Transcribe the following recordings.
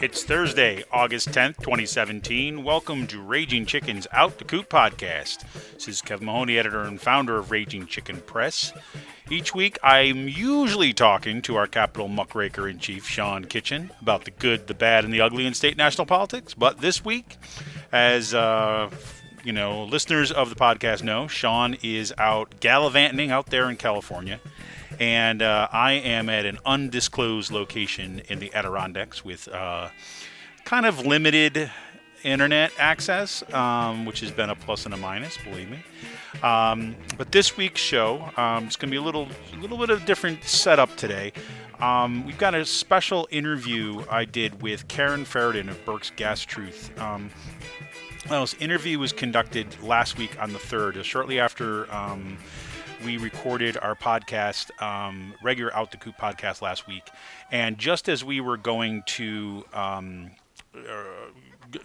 It's Thursday, August 10th, 2017. Welcome to Raging Chicken's Out the Coop podcast. This is Kevin Mahoney, editor and founder of Raging Chicken Press. Each week, I'm usually talking to our Capitol muckraker-in-chief, Sean Kitchen, about the good, the bad, and the ugly in state national politics. But this week, as listeners of the podcast know, Sean is out gallivanting out there in California. And I am at an undisclosed location in the Adirondacks with kind of limited internet access, which has been a plus and a minus, believe me. But this week's show, it's going to be a little bit of a different setup today. We've got a special interview I did with Karen Feridun of Berks Gas Truth. This interview was conducted last week on the 3rd, shortly after we recorded our podcast, regular Out the Coop podcast last week. And just as we were going to,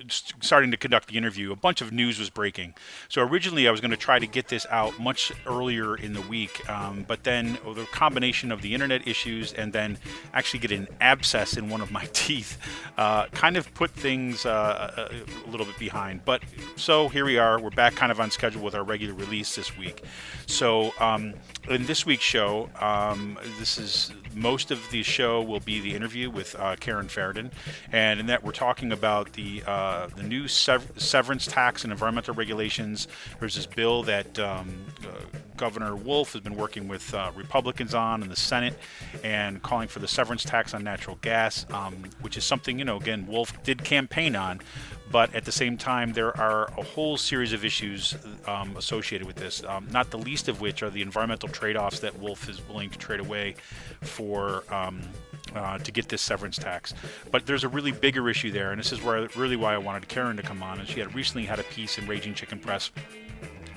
starting to conduct the interview, a bunch of news was breaking. So originally I was going to try to get this out much earlier in the week, but then the combination of the internet issues and then actually get an abscess in one of my teeth kind of put things a little bit behind. But so here we are. We're back kind of on schedule with our regular release this week. So in this week's show, most of the show will be the interview with Karen Feridun, and in that we're talking about the new severance tax and environmental regulations. There's this bill that Governor Wolf has been working with Republicans on in the Senate and calling for the severance tax on natural gas, which is something, again, Wolf did campaign on. But at the same time, there are a whole series of issues associated with this, not the least of which are the environmental trade-offs that Wolf is willing to trade away for to get this severance tax. But there's a really bigger issue there, and this is why I wanted Karen to come on. And she had recently had a piece in Raging Chicken Press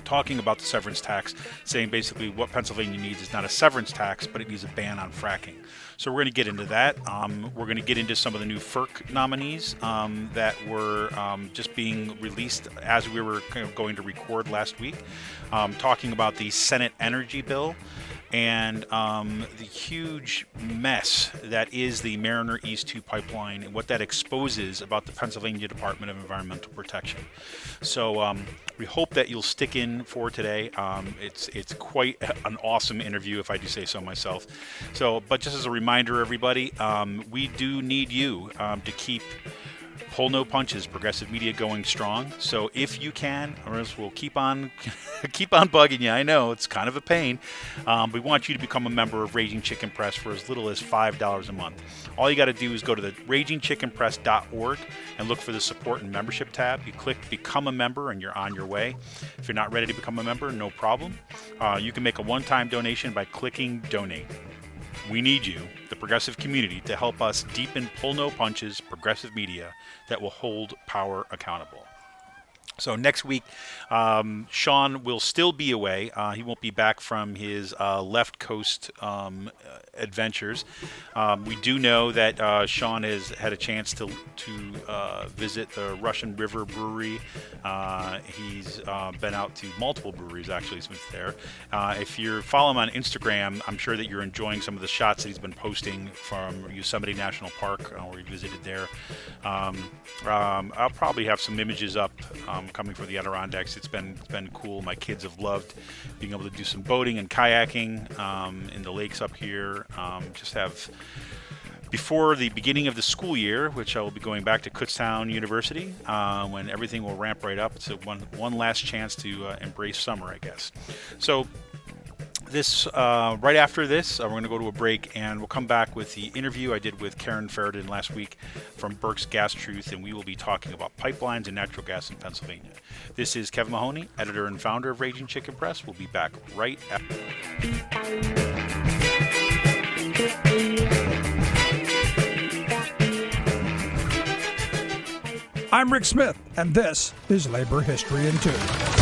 talking about the severance tax, saying basically what Pennsylvania needs is not a severance tax, but it needs a ban on fracking. So we're going to get into that. We're going to get into some of the new FERC nominees that were just being released as we were kind of going to record last week, talking about the Senate energy bill and the huge mess that is the Mariner East 2 pipeline and what that exposes about the Pennsylvania Department of Environmental Protection. So we hope that you'll stick in for today. It's quite an awesome interview, if I do say so myself. But just as a reminder, everybody, we do need you to keep Pull No Punches, Progressive Media going strong. So if you can, or else we'll keep on bugging you. I know it's kind of a pain. We want you to become a member of Raging Chicken Press for as little as $5 a month. All you got to do is go to the ragingchickenpress.org and look for the support and membership tab. You click Become a Member and you're on your way. If you're not ready to become a member, no problem. You can make a one-time donation by clicking Donate. We need you, the progressive community, to help us deepen Pull No Punches, progressive media that will hold power accountable. So next week, Sean will still be away. He won't be back from his left coast adventures. We do know that Sean has had a chance to visit the Russian River Brewery. He's been out to multiple breweries, actually, since there. If you follow him on Instagram, I'm sure that you're enjoying some of the shots that he's been posting from Yosemite National Park, where he visited there. I'll probably have some images up coming for the Adirondacks. It's been cool. My kids have loved being able to do some boating and kayaking in the lakes up here. Just have, before the beginning of the school year, which I will be going back to Kutztown University, when everything will ramp right up. It's one last chance to embrace summer, I guess. So this right after this, we're going to go to a break, and we'll come back with the interview I did with Karen Feridun last week from Berks Gas Truth, and we will be talking about pipelines and natural gas in Pennsylvania. This is Kevin Mahoney, editor and founder of Raging Chicken Press. We'll be back right after. I'm Rick Smith, and this is Labor History in 2.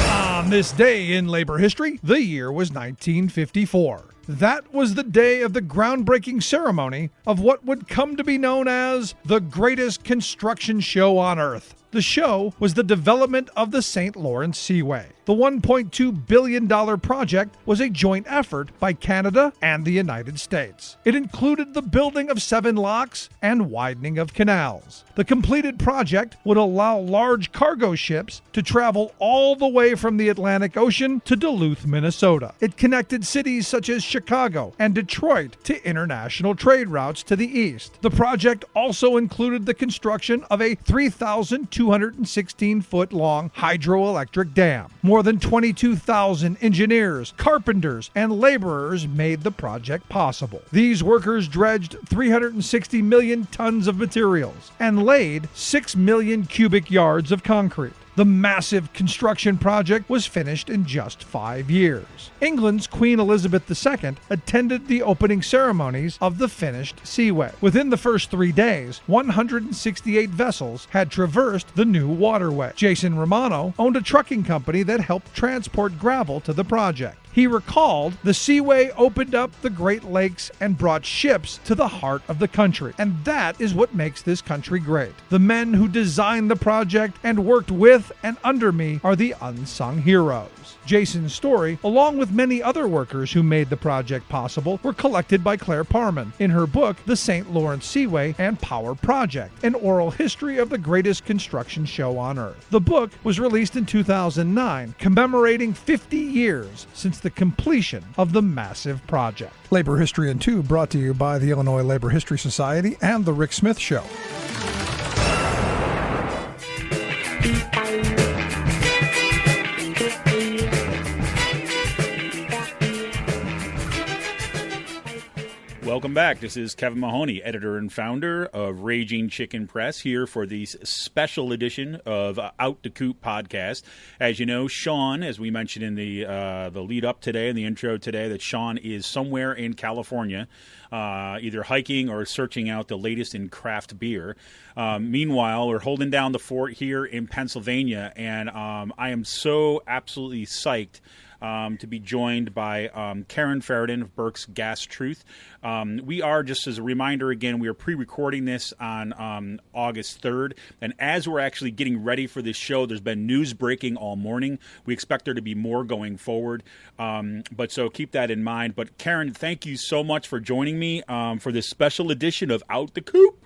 On this day in labor history, the year was 1954. That was the day of the groundbreaking ceremony of what would come to be known as the greatest construction show on Earth, The show was the development of the St. Lawrence Seaway. The $1.2 billion project was a joint effort by Canada and the United States. It included the building of 7 locks and widening of canals. The completed project would allow large cargo ships to travel all the way from the Atlantic Ocean to Duluth, Minnesota. It connected cities such as Chicago and Detroit to international trade routes to the east. The project also included the construction of a 3,216-foot-long hydroelectric dam. More than 22,000 engineers, carpenters, and laborers made the project possible. These workers dredged 360 million tons of materials and laid 6 million cubic yards of concrete. The massive construction project was finished in just 5 years. England's Queen Elizabeth II attended the opening ceremonies of the finished seaway. Within the first 3 days, 168 vessels had traversed the new waterway. Jason Romano owned a trucking company that helped transport gravel to the project. He recalled the seaway opened up the Great Lakes and brought ships to the heart of the country. And that is what makes this country great. The men who designed the project and worked with and under me are the unsung heroes. Jason's story, along with many other workers who made the project possible, were collected by Claire Parman in her book, The St. Lawrence Seaway and Power Project, an oral history of the greatest construction show on earth. The book was released in 2009, commemorating 50 years since the completion of the massive project. Labor History in 2 brought to you by the Illinois Labor History Society and The Rick Smith Show. Welcome back. This is Kevin Mahoney, editor and founder of Raging Chicken Press, here for the special edition of Out the Coop podcast. As you know, Sean, as we mentioned in the lead up today, in the intro today, that Sean is somewhere in California, either hiking or searching out the latest in craft beer. Meanwhile, we're holding down the fort here in Pennsylvania, and I am so absolutely psyched to be joined by Karen Feridun of Berks Gas Truth. We are, just as a reminder again, we are pre-recording this on August 3rd, and as we're actually getting ready for this show, there's been news breaking all morning. We expect there to be more going forward, but so keep that in mind. But Karen, thank you so much for joining me for this special edition of Out the Coop.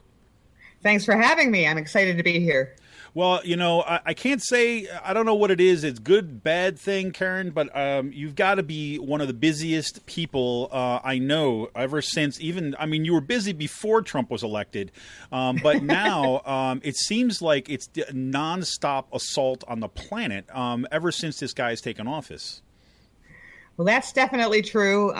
Thanks for having me. I'm excited to be here. Well, you know, I can't say, I don't know what it is. It's good, bad thing, Karen, but you've got to be one of the busiest people I know ever since even, I mean, you were busy before Trump was elected, but now it seems like it's a nonstop assault on the planet ever since this guy has taken office. Well, that's definitely true.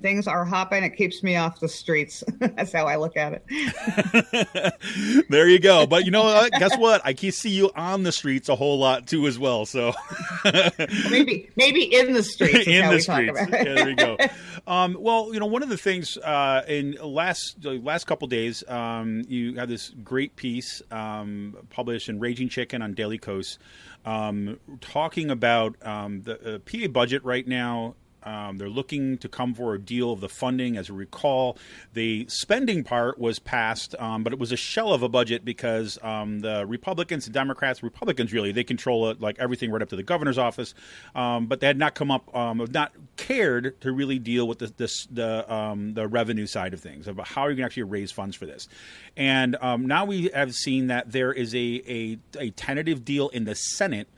Things are hopping. It keeps me off the streets. That's how I look at it. There you go. But you know what? Guess what? I can see you on the streets a whole lot too as well. So maybe in the streets. In the streets. Yeah, there you go. Well, you know, one of the things in the last couple days, you had this great piece published in Raging Chicken on Daily Kos, talking about the PA budget right now. They're looking to come for a deal of the funding. As you recall, the spending part was passed, but it was a shell of a budget because the Republicans and Democrats, really, they control it, like everything right up to the governor's office. But they had not come up, not cared to really deal with the revenue side of things, about how you can actually raise funds for this. And now we have seen that there is a tentative deal in the Senate,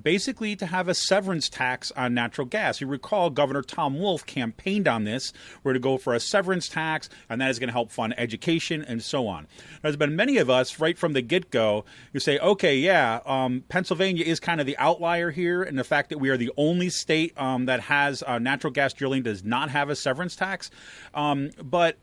basically to have a severance tax on natural gas. You recall Governor Tom Wolf campaigned on this. We're to go for a severance tax, and that is going to help fund education and so on. There's been many of us right from the get-go who say, okay, yeah, Pennsylvania is kind of the outlier here, and the fact that we are the only state that has natural gas drilling does not have a severance tax. But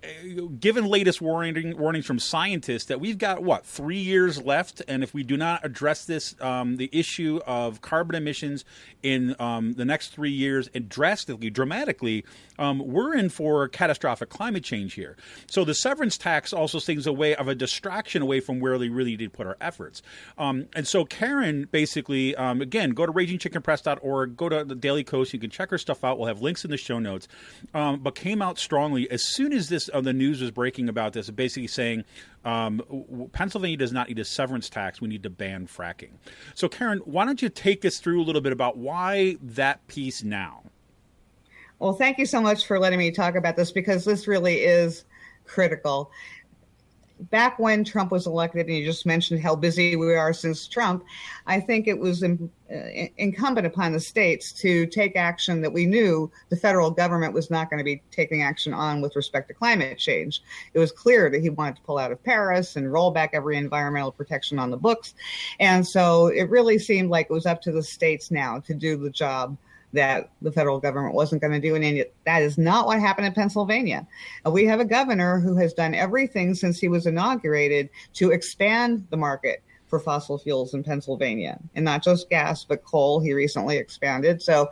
given latest warnings from scientists that we've got, 3 years left, and if we do not address this, the issue of carbon emissions in the next 3 years and dramatically, we're in for catastrophic climate change here. So the severance tax also seems a way of a distraction away from where they really did put our efforts. And so Karen basically, again, go to ragingchickenpress.org, go to the Daily Coast. You can check her stuff out. We'll have links in the show notes. But came out strongly as soon as the news was breaking about this, basically saying Pennsylvania does not need a severance tax. We need to ban fracking. So Karen, why don't you take us through a little bit about why that piece now? Well, thank you so much for letting me talk about this, because this really is critical. Back when Trump was elected, and you just mentioned how busy we are since Trump, I think it was incumbent upon the states to take action that we knew the federal government was not going to be taking action on with respect to climate change. It was clear that he wanted to pull out of Paris and roll back every environmental protection on the books. And so it really seemed like it was up to the states now to do the job that the federal government wasn't going to do. And that is not what happened in Pennsylvania. We have a governor who has done everything since he was inaugurated to expand the market for fossil fuels in Pennsylvania, and not just gas, but coal. He recently expanded. So,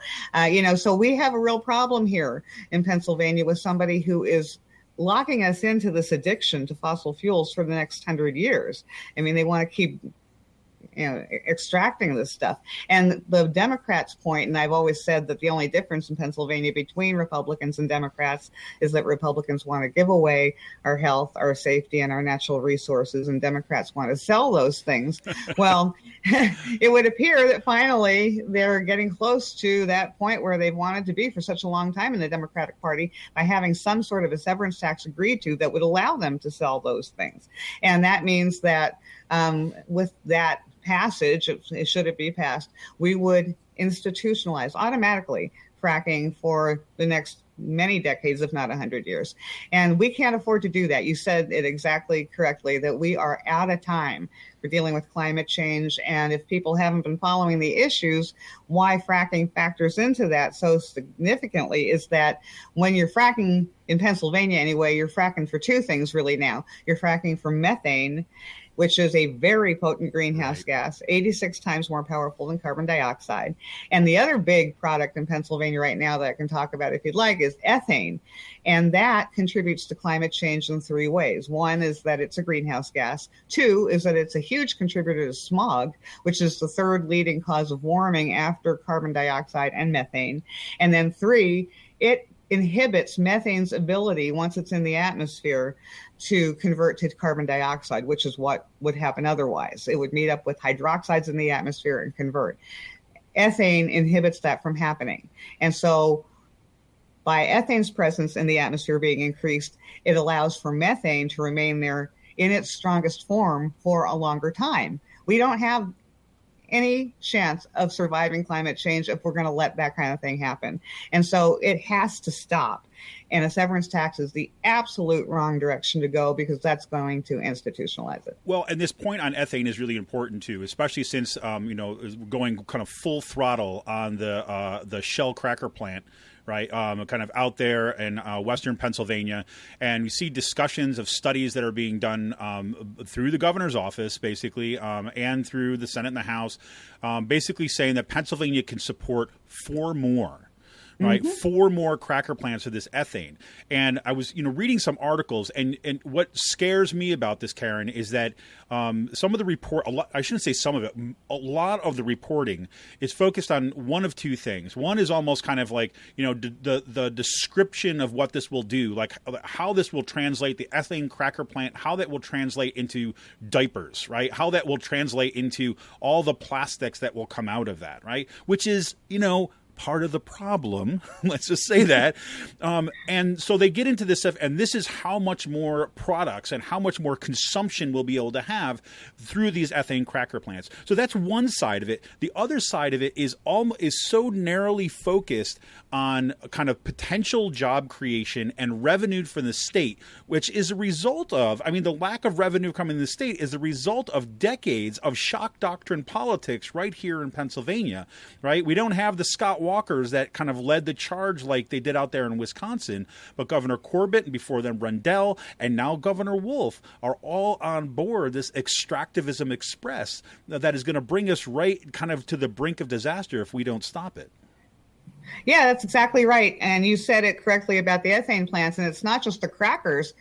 so we have a real problem here in Pennsylvania with somebody who is locking us into this addiction to fossil fuels for the next 100 years. I mean, they want to keep extracting this stuff. And the Democrats' point, and I've always said that the only difference in Pennsylvania between Republicans and Democrats is that Republicans want to give away our health, our safety, and our natural resources, and Democrats want to sell those things. Well, it would appear that finally they're getting close to that point where they've wanted to be for such a long time in the Democratic Party by having some sort of a severance tax agreed to that would allow them to sell those things. And that means that with that passage, should it be passed, we would institutionalize automatically fracking for the next many decades, if not 100 years. And we can't afford to do that. You said it exactly correctly, that we are out of time for dealing with climate change. And if people haven't been following the issues, why fracking factors into that so significantly is that when you're fracking in Pennsylvania anyway, you're fracking for two things really now. You're fracking for methane, which is a very potent greenhouse gas, 86 times more powerful than carbon dioxide. And the other big product in Pennsylvania right now that I can talk about if you'd like is ethane. And that contributes to climate change in three ways. One is that it's a greenhouse gas. Two is that it's a huge contributor to smog, which is the third leading cause of warming after carbon dioxide and methane. And then three, it inhibits methane's ability, once it's in the atmosphere, to convert to carbon dioxide, which is what would happen otherwise. It would meet up with hydroxides in the atmosphere and convert. Ethane inhibits that from happening. And so by ethane's presence in the atmosphere being increased, it allows for methane to remain there in its strongest form for a longer time. We don't have any chance of surviving climate change if we're going to let that kind of thing happen. And so it has to stop. And a severance tax is the absolute wrong direction to go, because that's going to institutionalize it. Well, and this point on ethane is really important too, especially since going kind of full throttle on the Shell cracker plant, right? Kind of out there in western Pennsylvania, and we see discussions of studies that are being done through the governor's office, basically, and through the Senate and the House, basically saying that Pennsylvania can support 4 more. Right, 4 more cracker plants of this ethane. And I was, reading some articles, and what scares me about this, Karen, is that some of the I shouldn't say some of it, a lot of the reporting is focused on one of two things. One is almost kind of like, the description of what this will do, like how this will translate the ethane cracker plant, how that will translate into diapers, right? How that will translate into all the plastics that will come out of that, right? Which is, part of the problem, let's just say that. And so they get into this stuff, and this is how much more products and how much more consumption we'll be able to have through these ethane cracker plants. So that's one side of it. The other side of it is so narrowly focused on kind of potential job creation and revenue for the state, which is a result of, the lack of revenue coming to the state is the result of decades of shock doctrine politics right here in Pennsylvania, right? We don't have the Scott Walkers that kind of led the charge like they did out there in Wisconsin. But Governor Corbett, and before them Rendell, and now Governor Wolf are all on board this extractivism express that is going to bring us right kind of to the brink of disaster if we don't stop it. Yeah, that's exactly right. And you said it correctly about the ethane plants, and it's not just the crackers.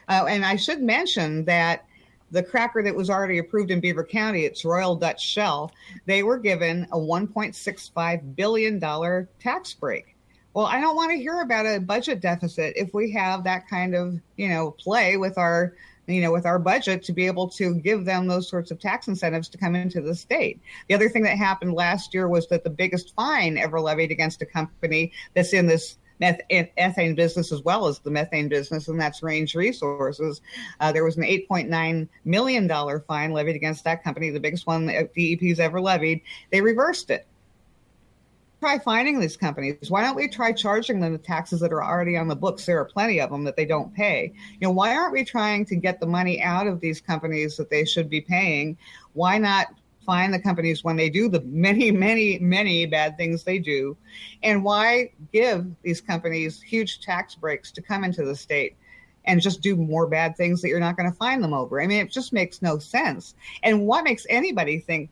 And I should mention that the cracker that was already approved in Beaver County, it's Royal Dutch Shell, they were given a $1.65 billion tax break. Well, I don't want to hear about a budget deficit if we have that kind of, play with our budget to be able to give them those sorts of tax incentives to come into the state. The other thing that happened last year was that the biggest fine ever levied against a company that's in this ethane business as well as the methane business, and that's Range Resources. There was an $8.9 million fine levied against that company, the biggest one that DEP's ever levied. They reversed it. Try finding these companies. Why don't we try charging them the taxes that are already on the books? There are plenty of them that they don't pay. Why aren't we trying to get the money out of these companies that they should be paying? Why not find the companies when they do the many, many, many bad things they do? And why give these companies huge tax breaks to come into the state and just do more bad things that you're not going to find them over? I mean, it just makes no sense. And what makes anybody think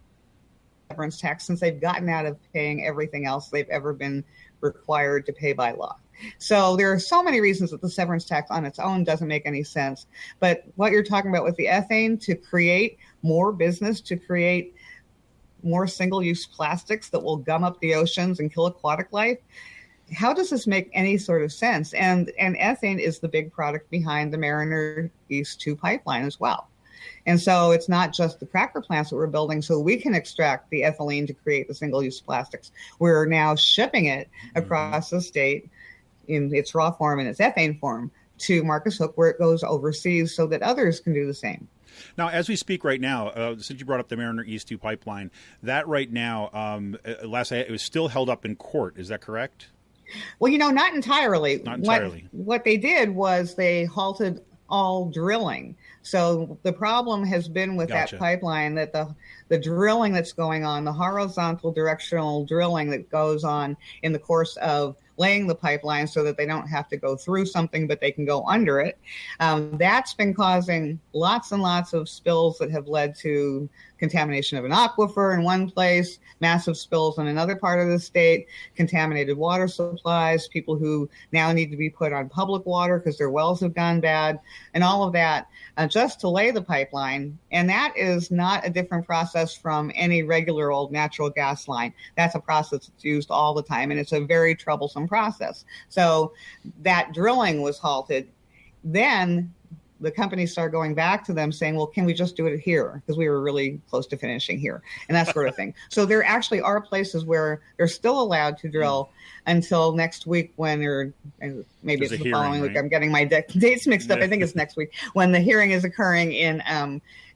severance tax since they've gotten out of paying everything else they've ever been required to pay by law? So there are so many reasons that the severance tax on its own doesn't make any sense. But what you're talking about with the ethane, to create more business, to create more single-use plastics that will gum up the oceans and kill aquatic life, how does this make any sort of sense? And ethane is the big product behind the Mariner East 2 pipeline as well. And so it's not just the cracker plants that we're building so we can extract the ethylene to create the single-use plastics. We're now shipping it across the state in its raw form and its ethane form to Marcus Hook, where it goes overseas so that others can do the same. Now, as we speak right now, since you brought up the Mariner East 2 pipeline, that right now, last night, it was still held up in court. Is that correct? Well, not entirely. Not entirely. What they did was they halted all drilling. So the problem has been with Gotcha. that pipeline that the drilling that's going on, the horizontal directional drilling that goes on in the course of laying the pipeline so that they don't have to go through something, but they can go under it. That's been causing lots and lots of spills that have led to contamination of an aquifer in one place, massive spills in another part of the state, contaminated water supplies, people who now need to be put on public water because their wells have gone bad, and all of that just to lay the pipeline. And that is not a different process from any regular old natural gas line. That's a process that's used all the time, and it's a very troublesome process. So that drilling was halted. Then the companies started going back to them saying, well, can we just do it here? Because we were really close to finishing here and that sort of thing. So there actually are places where they're still allowed to drill until next week when maybe There's it's the hearing, following week. right? I'm getting my dates mixed up. I think it's next week when the hearing is occurring in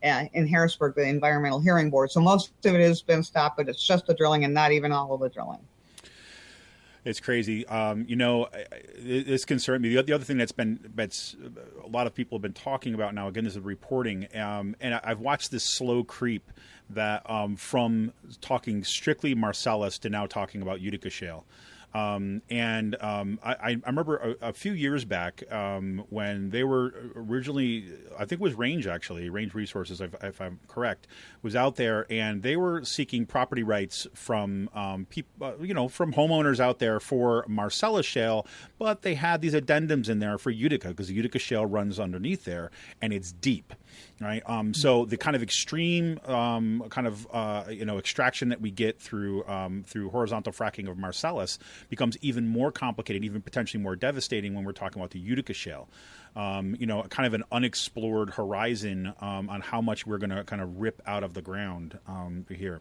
Harrisburg, the Environmental Hearing Board. So most of it has been stopped, but it's just the drilling and not even all of the drilling. It's crazy. This concerned me. The other thing that's a lot of people have been talking about now, again, is reporting. And I've watched this slow creep that from talking strictly Marcellus to now talking about Utica Shale. I remember a few years back when they were originally, I think it was Range Resources, if I'm correct, was out there, and they were seeking property rights from people, from homeowners out there for Marcellus Shale, but they had these addendums in there for Utica because the Utica Shale runs underneath there, and it's deep. Right. So the kind of extreme extraction that we get through horizontal fracking of Marcellus becomes even more complicated, even potentially more devastating when we're talking about the Utica Shale. Kind of an unexplored horizon on how much we're going to kind of rip out of the ground here.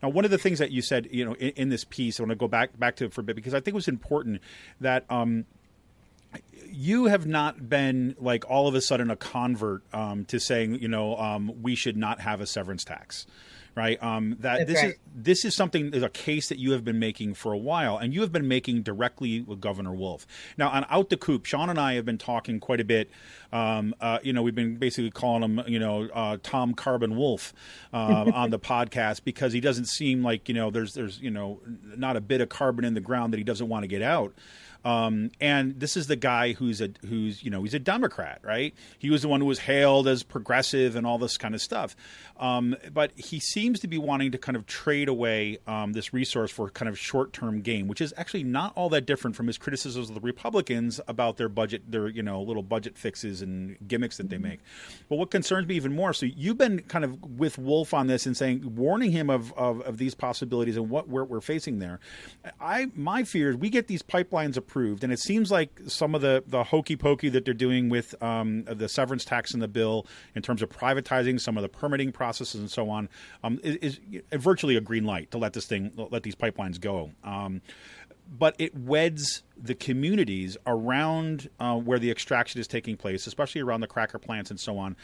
Now, one of the things that you said, in this piece, I want to go back to it for a bit because I think it was important that you have not been like all of a sudden a convert to saying, we should not have a severance tax. Right. This is something, is a case that you have been making for a while, and you have been making directly with Governor Wolf. Now, on Out the Coop, Sean and I have been talking quite a bit. We've been basically calling him, Tom Carbon Wolf on the podcast, because he doesn't seem like, there's not a bit of carbon in the ground that he doesn't want to get out. And this is the guy who's he's a Democrat, right? He was the one who was hailed as progressive and all this kind of stuff. But he seems to be wanting to kind of trade away this resource for kind of short-term gain, which is actually not all that different from his criticisms of the Republicans about their budget, their little budget fixes and gimmicks that they make. But what concerns me even more, so you've been kind of with Wolf on this and warning him of these possibilities and what we're facing there. My fear is we get these pipelines approved, and it seems like some of the hokey pokey that they're doing with the severance tax in the bill in terms of privatizing some of the permitting processes and so on is virtually a green light to let these pipelines go. But it weds the communities around where the extraction is taking place, especially around the cracker plants and so on,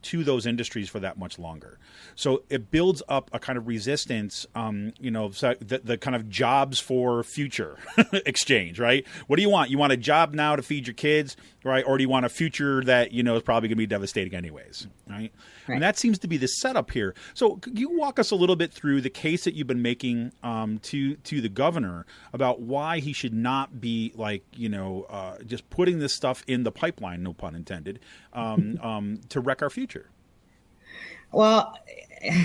to those industries for that much longer. So it builds up a kind of resistance, so the kind of jobs for future exchange, right? What do you want? You want a job now to feed your kids, right? Or do you want a future that, is probably going to be devastating anyways, right? And that seems to be the setup here. So could you walk us a little bit through the case that you've been making to the governor about why he should not be just putting this stuff in the pipeline, no pun intended, to wreck our future? Well,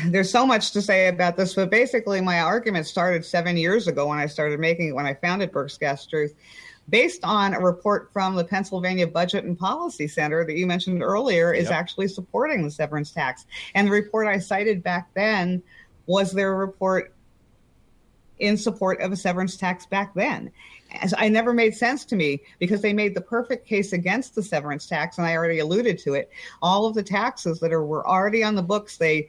there's so much to say about this, but basically my argument started 7 years ago when I founded Berks Gas Truth, based on a report from the Pennsylvania Budget and Policy Center that you mentioned earlier is actually supporting the severance tax. And the report I cited back then was their report in support of a severance tax back then. It never made sense to me because they made the perfect case against the severance tax, and I already alluded to it. All of the taxes that were already on the books, they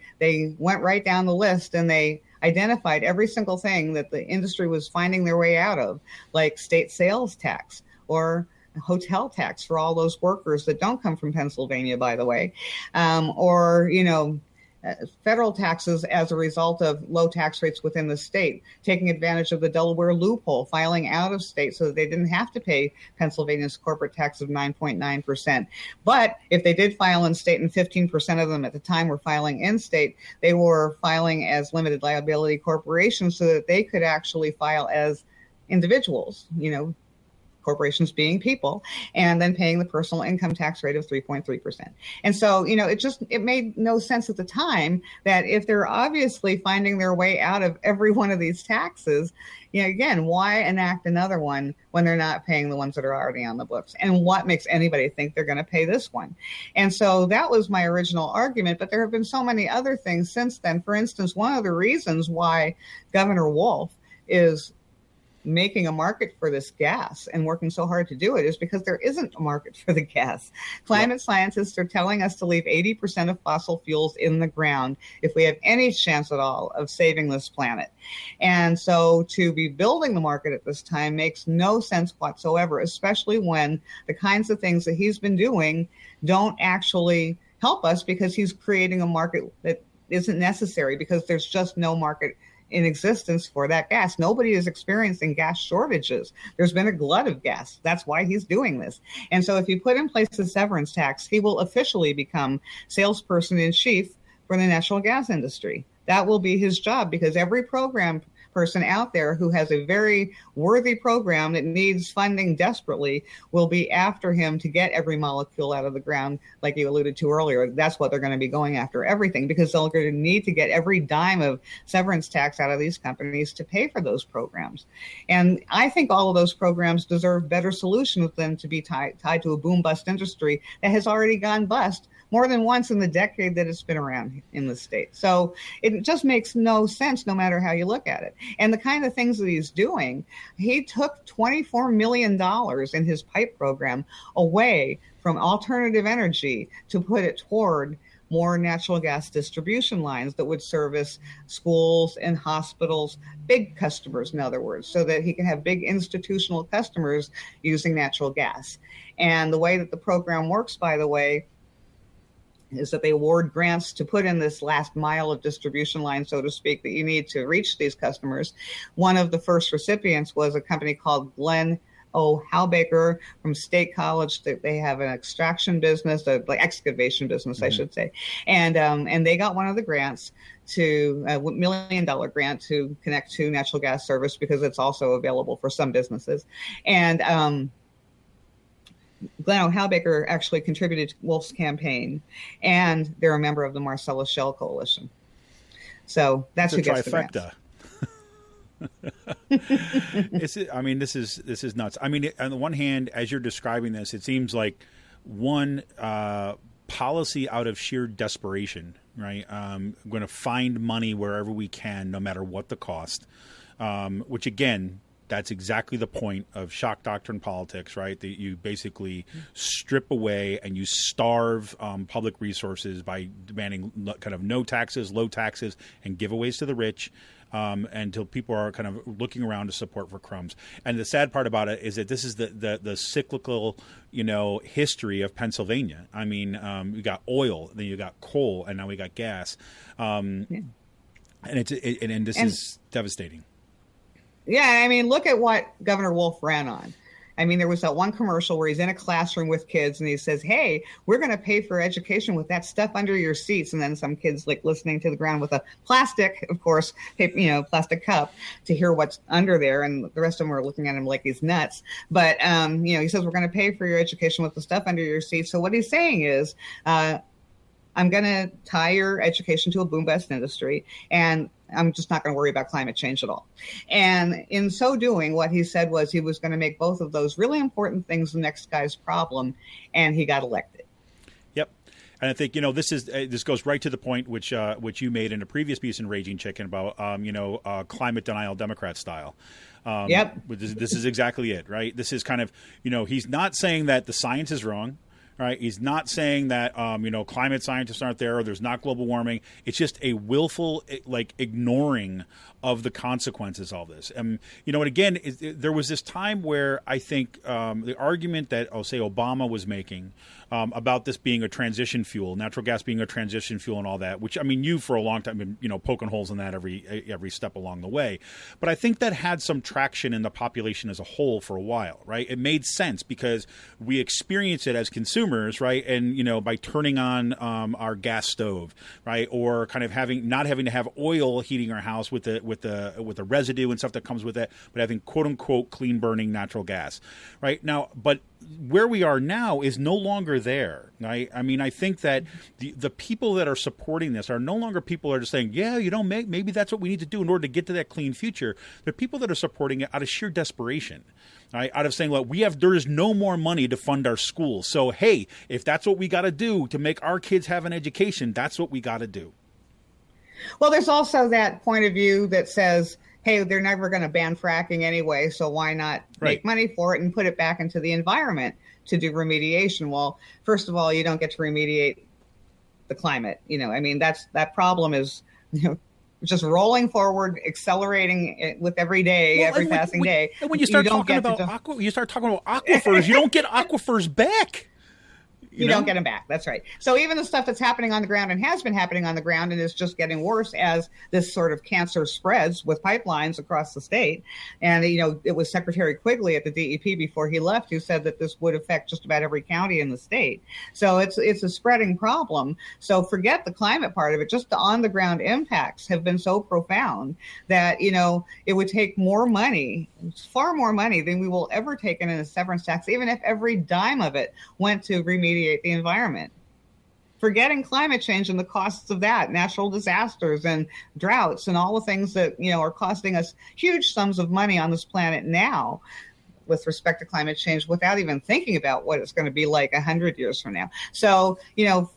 went right down the list, and they identified every single thing that the industry was finding their way out of, like state sales tax or hotel tax for all those workers that don't come from Pennsylvania, by the way, or federal taxes as a result of low tax rates within the state, taking advantage of the Delaware loophole, filing out of state so that they didn't have to pay Pennsylvania's corporate tax of 9.9%. But if they did file in state, and 15% of them at the time were filing in state, they were filing as limited liability corporations so that they could actually file as individuals, corporations being people, and then paying the personal income tax rate of 3.3%. And so, it made no sense at the time that if they're obviously finding their way out of every one of these taxes, again, why enact another one when they're not paying the ones that are already on the books? And what makes anybody think they're going to pay this one? And so that was my original argument, but there have been so many other things since then. For instance, one of the reasons why Governor Wolf is making a market for this gas and working so hard to do it is because there isn't a market for the gas. Climate scientists are telling us to leave 80% of fossil fuels in the ground if we have any chance at all of saving this planet. And so to be building the market at this time makes no sense whatsoever, especially when the kinds of things that he's been doing don't actually help us, because he's creating a market that isn't necessary because there's just no market in existence for that gas. Nobody is experiencing gas shortages. There's been a glut of gas. That's why he's doing this. And so if you put in place a severance tax, he will officially become salesperson in chief for the natural gas industry. That will be his job, because every program person out there who has a very worthy program that needs funding desperately will be after him to get every molecule out of the ground, like you alluded to earlier. That's what they're going to be going after, everything, because they're going to need to get every dime of severance tax out of these companies to pay for those programs. And I think all of those programs deserve better solutions than to be tied to a boom-bust industry that has already gone bust more than once in the decade that it's been around in the state. So it just makes no sense no matter how you look at it. And the kind of things that he's doing, he took $24 million in his pipe program away from alternative energy to put it toward more natural gas distribution lines that would service schools and hospitals, big customers, in other words, so that he can have big institutional customers using natural gas. And the way that the program works, by the way, is that they award grants to put in this last mile of distribution line, so to speak, that you need to reach these customers. One of the first recipients was a company called Glenn O. Howbaker from State College. They have an extraction business, like excavation business, I should say. And they got one of the grants to a $1 million grant to connect to natural gas service because it's also available for some businesses. And Glenn O. Howbaker actually contributed to Wolf's campaign, and they're a member of the Marcellus Shale Coalition. So that's who gets the grants. This is nuts. I mean, on the one hand, as you're describing this, it seems like one policy out of sheer desperation, right? I'm going to find money wherever we can, no matter what the cost, which again, that's exactly the point of shock doctrine politics, right? That you basically strip away and you starve public resources by demanding kind of no taxes, low taxes, and giveaways to the rich until people are kind of looking around to support for crumbs. And the sad part about it is that this is the cyclical, history of Pennsylvania. I mean, you got oil, then you got coal, and now we got gas, and this is devastating. Yeah, I mean, look at what Governor Wolf ran on. I mean, there was that one commercial where he's in a classroom with kids and he says, hey, we're going to pay for education with that stuff under your seats. And then some kids like listening to the ground with a plastic, of course, plastic cup to hear what's under there. And the rest of them are looking at him like he's nuts. But, he says, we're going to pay for your education with the stuff under your seats. So what he's saying is, I'm going to tie your education to a boom-bust industry, and I'm just not going to worry about climate change at all. And in so doing, what he said was he was going to make both of those really important things the next guy's problem, and he got elected. Yep. And I think, this goes right to the point which you made in a previous piece in Raging Chicken about, climate denial Democrat style. Yep. This is exactly it, right? This is kind of, he's not saying that the science is wrong. Right. He's not saying that, climate scientists aren't there or there's not global warming. It's just a willful, ignoring of the consequences of this. And, again, there was this time where I think the argument that, say, Obama was making about this being a transition fuel, natural gas being a transition fuel and all that, which, I mean, you for a long time been, poking holes in that every step along the way. But I think that had some traction in the population as a whole for a while, right? It made sense because we experience it as consumers, right? And, by turning on our gas stove, right? Or kind of not having to have oil heating our house with the residue and stuff that comes with it, but having quote unquote clean burning natural gas, right? Now, but where we are now is no longer there. Right? I mean, I think that the people that are supporting this are no longer people that are just saying, yeah, maybe that's what we need to do in order to get to that clean future. They're people that are supporting it out of sheer desperation, right? Out of saying, well, there is no more money to fund our schools. So, hey, if that's what we got to do to make our kids have an education, that's what we got to do. Well, there's also that point of view that says, hey, they're never going to ban fracking anyway, so why not make money for it and put it back into the environment to do remediation? Well, first of all, you don't get to remediate the climate. That problem is, just rolling forward, accelerating it with every day, every passing day. And when you start talking about aquifers, you don't get aquifers back. You don't get them back. That's right. So even the stuff that's happening on the ground and has been happening on the ground and is just getting worse as this sort of cancer spreads with pipelines across the state. And, it was Secretary Quigley at the DEP before he left who said that this would affect just about every county in the state. So it's a spreading problem. So forget the climate part of it. Just the on the ground impacts have been so profound that, it would take more money, far more money than we will ever take in a severance tax, even if every dime of it went to remediate the environment. Forgetting climate change and the costs of that, natural disasters and droughts and all the things that, are costing us huge sums of money on this planet now with respect to climate change without even thinking about what it's going to be like 100 years from now. So,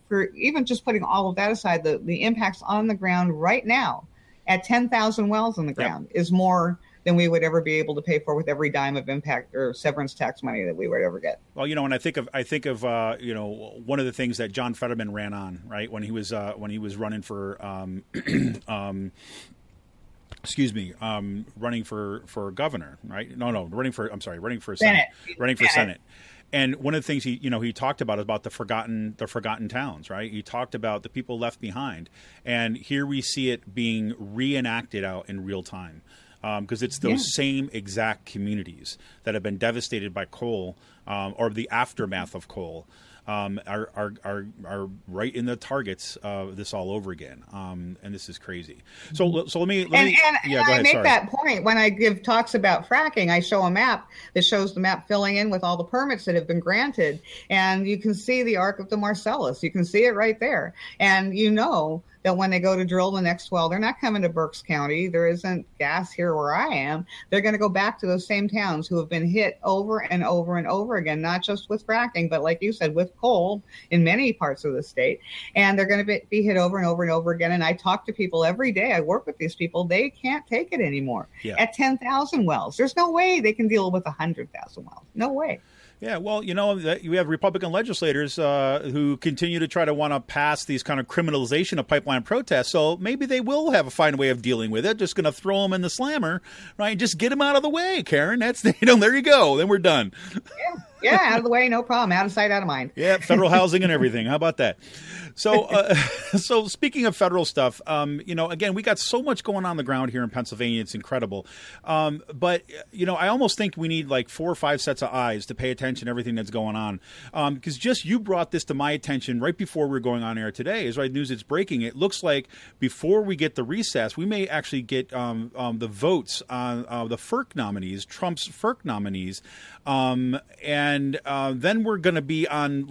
for even just putting all of that aside, the impacts on the ground right now at 10,000 wells on the ground is more than we would ever be able to pay for with every dime of impact or severance tax money that we would ever get. Well, and I think of one of the things that John Fetterman ran on, right, when he was running for running for governor, right? Running for Senate. And one of the things he talked about the forgotten towns, right? He talked about the people left behind, and here we see it being reenacted out in real time, because it's those same exact communities that have been devastated by coal, or the aftermath of coal. Are right in the targets of this all over again, and this is crazy. So let me go ahead. I make that point when I give talks about fracking. I show a map that shows the map filling in with all the permits that have been granted, and you can see the arc of the Marcellus. You can see it right there, and that when they go to drill the next well, they're not coming to Berks County. There isn't gas here where I am. They're going to go back to those same towns who have been hit over and over and over again, not just with fracking, but like you said, with coal in many parts of the state. And they're going to be hit over and over and over again. And I talk to people every day. I work with these people. They can't take it anymore. At 10,000 wells. There's no way they can deal with 100,000 wells. No way. Yeah, well, we have Republican legislators who continue to want to pass these kind of criminalization of pipeline protests. So maybe they will find a way of dealing with it. Just going to throw them in the slammer, right? Just get them out of the way, Karen. That's there you go. Then we're done. Yeah, out of the way, no problem. Out of sight, out of mind. Yeah, federal housing and everything. How about that? So, so speaking of federal stuff, again, we got so much going on the ground here in Pennsylvania. It's incredible. But I almost think we need like 4 or 5 sets of eyes to pay attention to everything that's going on. Because just you brought this to my attention right before we were going on air today. As right news, it's breaking. It looks like before we get the recess, we may actually get the votes on the FERC nominees, Trump's FERC nominees. And then we're going to be on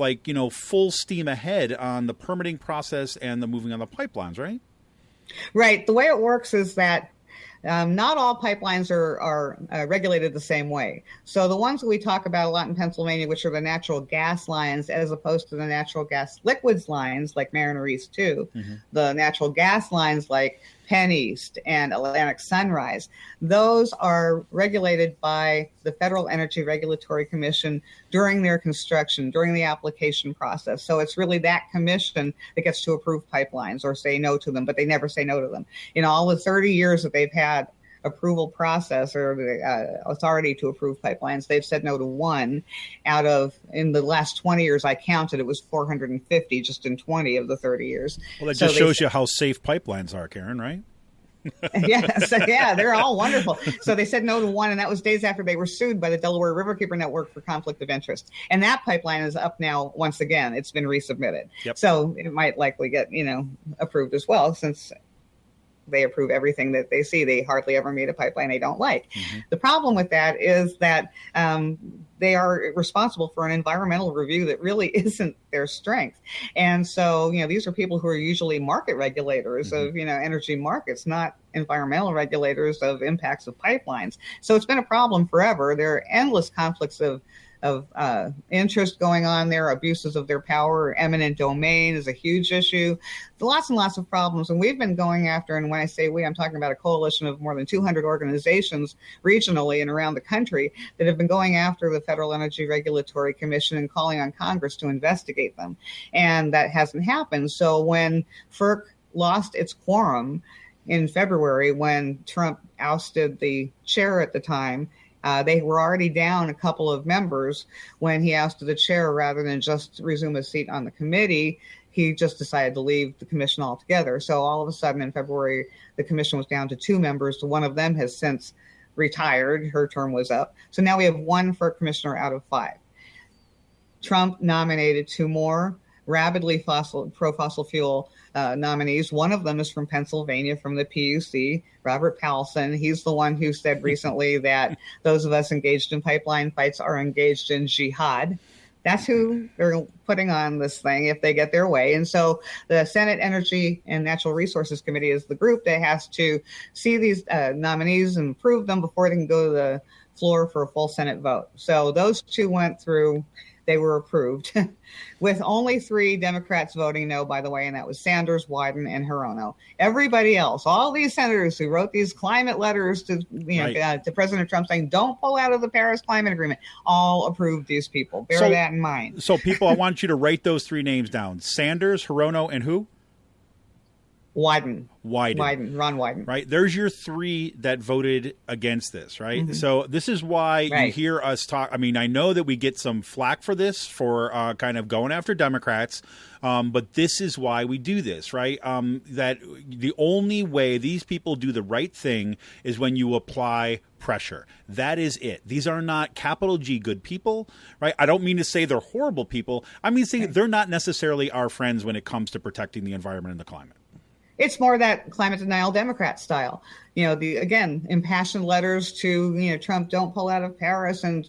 full steam ahead on the permitting process and the moving on the pipelines, right? Right. The way it works is that not all pipelines are regulated the same way. So the ones that we talk about a lot in Pennsylvania, which are the natural gas lines, as opposed to the natural gas liquids lines like Mariner East 2, the natural gas lines like Penn East and Atlantic Sunrise, those are regulated by the Federal Energy Regulatory Commission during their construction, during the application process. So it's really that commission that gets to approve pipelines or say no to them, but they never say no to them. In all the 30 years that they've had approval process or the authority to approve pipelines, they've said no to one out of, in the last 20 years, I counted, it was 450 just in 20 of the 30 years. Well, that just shows you how safe pipelines are, Karen, right? Yeah, they're all wonderful. So they said no to one, and that was days after they were sued by the Delaware Riverkeeper Network for conflict of interest. And that pipeline is up now once again. It's been resubmitted. Yep. So it might likely get, approved as well, since they approve everything that they see. They hardly ever meet a pipeline they don't like. The problem with that is that they are responsible for an environmental review that really isn't their strength. And so, these are people who are usually market regulators of, energy markets, not environmental regulators of impacts of pipelines. So it's been a problem forever. There are endless conflicts of interest going on there. Abuses of their power, eminent domain is a huge issue. Lots and lots of problems. And we've been going after, and when I say we, I'm talking about a coalition of more than 200 organizations regionally and around the country that have been going after the Federal Energy Regulatory Commission and calling on Congress to investigate them. And that hasn't happened. So when FERC lost its quorum in February, when Trump ousted the chair at the time, they were already down a couple of members when he ousted the chair. Rather than just resume his seat on the committee, he just decided to leave the commission altogether. So all of a sudden in February, the commission was down to 2 members. One of them has since retired. Her term was up. So now we have 1 FERC commissioner out of 5. Trump nominated 2 more rabidly pro-fossil fuel nominees. One of them is from Pennsylvania, from the PUC, Robert Powelson. He's the one who said recently that those of us engaged in pipeline fights are engaged in jihad. That's who they're putting on this thing if they get their way. And so the Senate Energy and Natural Resources Committee is the group that has to see these nominees and approve them before they can go to the floor for a full Senate vote. So those 2 went through they were approved, with only 3 Democrats voting no, by the way, and that was Sanders, Wyden, and Hirono. Everybody else, all these senators who wrote these climate letters to to President Trump saying, don't pull out of the Paris Climate Agreement, all approved these people. Bear that in mind. So people, I want you to write those 3 names down. Sanders, Hirono, and who? Ron Wyden. Right. There's your 3 that voted against this. Right. Mm-hmm. So this is why you hear us talk. I mean, I know that we get some flack for this, for kind of going after Democrats. But this is why we do this. Right. That the only way these people do the right thing is when you apply pressure. That is it. These are not capital G good people. Right. I don't mean to say they're horrible people. I mean, say they're not necessarily our friends when it comes to protecting the environment and the climate. It's more that climate denial Democrat style. Again, impassioned letters to, Trump, don't pull out of Paris, and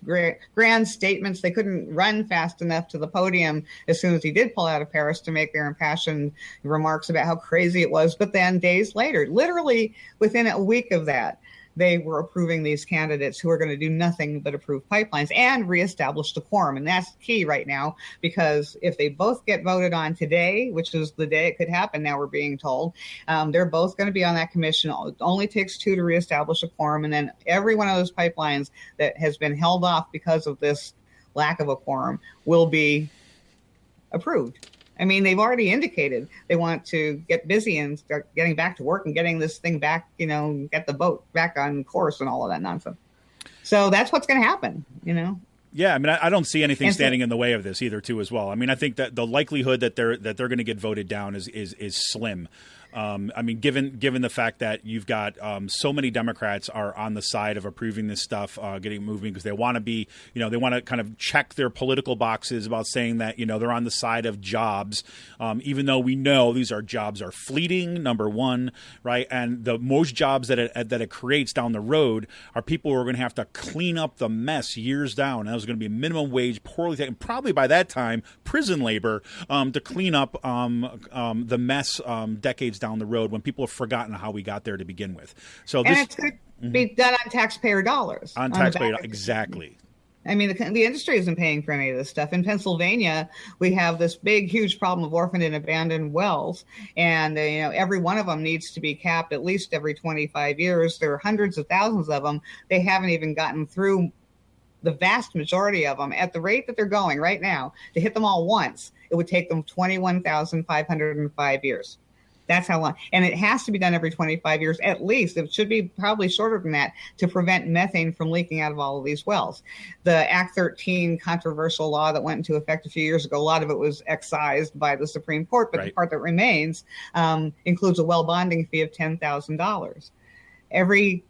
grand statements. They couldn't run fast enough to the podium as soon as he did pull out of Paris to make their impassioned remarks about how crazy it was. But then days later, literally within a week of that, they were approving these candidates who are going to do nothing but approve pipelines and reestablish the quorum. And that's key right now, because if they both get voted on today, which is the day it could happen, now we're being told, they're both going to be on that commission. It only takes 2 to reestablish a quorum. And then every one of those pipelines that has been held off because of this lack of a quorum will be approved. I mean, they've already indicated they want to get busy and start getting back to work and getting this thing back, get the boat back on course and all of that nonsense. So that's what's going to happen, Yeah, I mean, I don't see anything standing in the way of this either, too, as well. I mean, I think that the likelihood that they're going to get voted down is slim. I mean, given the fact that you've got so many Democrats are on the side of approving this stuff, getting moving, because they want to be, they want to kind of check their political boxes about saying that, they're on the side of jobs, even though we know these jobs are fleeting, number one, right? And the most jobs that it creates down the road are people who are going to have to clean up the mess years down. And there's going to be minimum wage, poorly taken, probably by that time, prison labor to clean up the mess decades down the road when people have forgotten how we got there to begin with. So this it's going to be done on taxpayer dollars. On taxpayer dollars, exactly. I mean, the industry isn't paying for any of this stuff. In Pennsylvania, we have this big, huge problem of orphaned and abandoned wells, and every one of them needs to be capped at least every 25 years. There are hundreds of thousands of them. They haven't even gotten through the vast majority of them at the rate that they're going right now. To hit them all once, it would take them 21,505 years. That's how long. And it has to be done every 25 years at least. It should be probably shorter than that to prevent methane from leaking out of all of these wells. The Act 13 controversial law that went into effect a few years ago, a lot of it was excised by the Supreme Court, but the part that remains includes a well bonding fee of $10,000. Every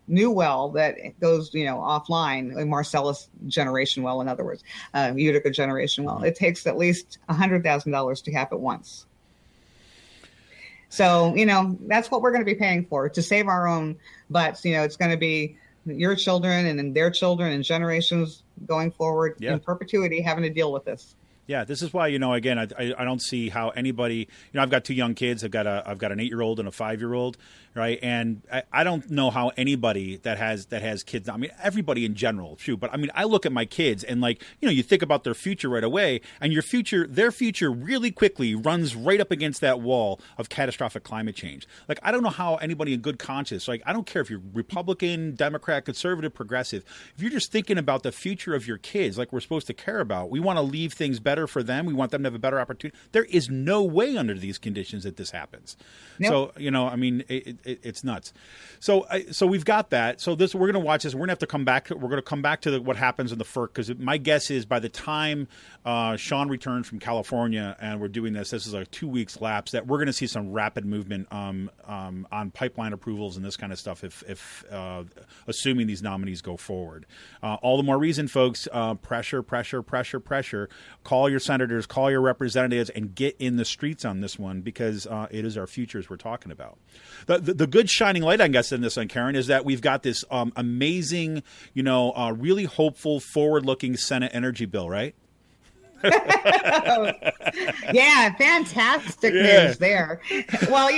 new well that goes, offline, a Marcellus generation well, in other words, Utica generation well, it takes at least $100,000 to cap it once. So, that's what we're going to be paying for, to save our own butts. It's going to be your children and then their children and generations going forward in perpetuity having to deal with this. Yeah, this is why, again, I don't see how anybody, I've got 2 young kids. I've got an 8-year-old and a 5-year-old, right? And I don't know how anybody that has kids, I mean, everybody in general, true. But I mean, I look at my kids and you think about their future right away, and their future really quickly runs right up against that wall of catastrophic climate change. I don't know how anybody in good conscience, I don't care if you're Republican, Democrat, conservative, progressive, if you're just thinking about the future of your kids, like we're supposed to care about, we want to leave things better for them. We want them to have a better opportunity. There is no way under these conditions that this happens. Nope. So, I mean, it's nuts. So we've got that. So we're going to watch this. We're going to have to come back. We're going to come back to what happens in the FERC, because my guess is by the time Sean returns from California and we're doing this is a 2 weeks lapse, that we're going to see some rapid movement on pipeline approvals and this kind of stuff if assuming these nominees go forward. All the more reason, folks, pressure. Call your senators, call your representatives, and get in the streets on this one, because it is our futures we're talking about. The good shining light, I guess, in this one, Karen, is that we've got this amazing, really hopeful, forward-looking Senate energy bill, right? Yeah, fantastic news there. Well,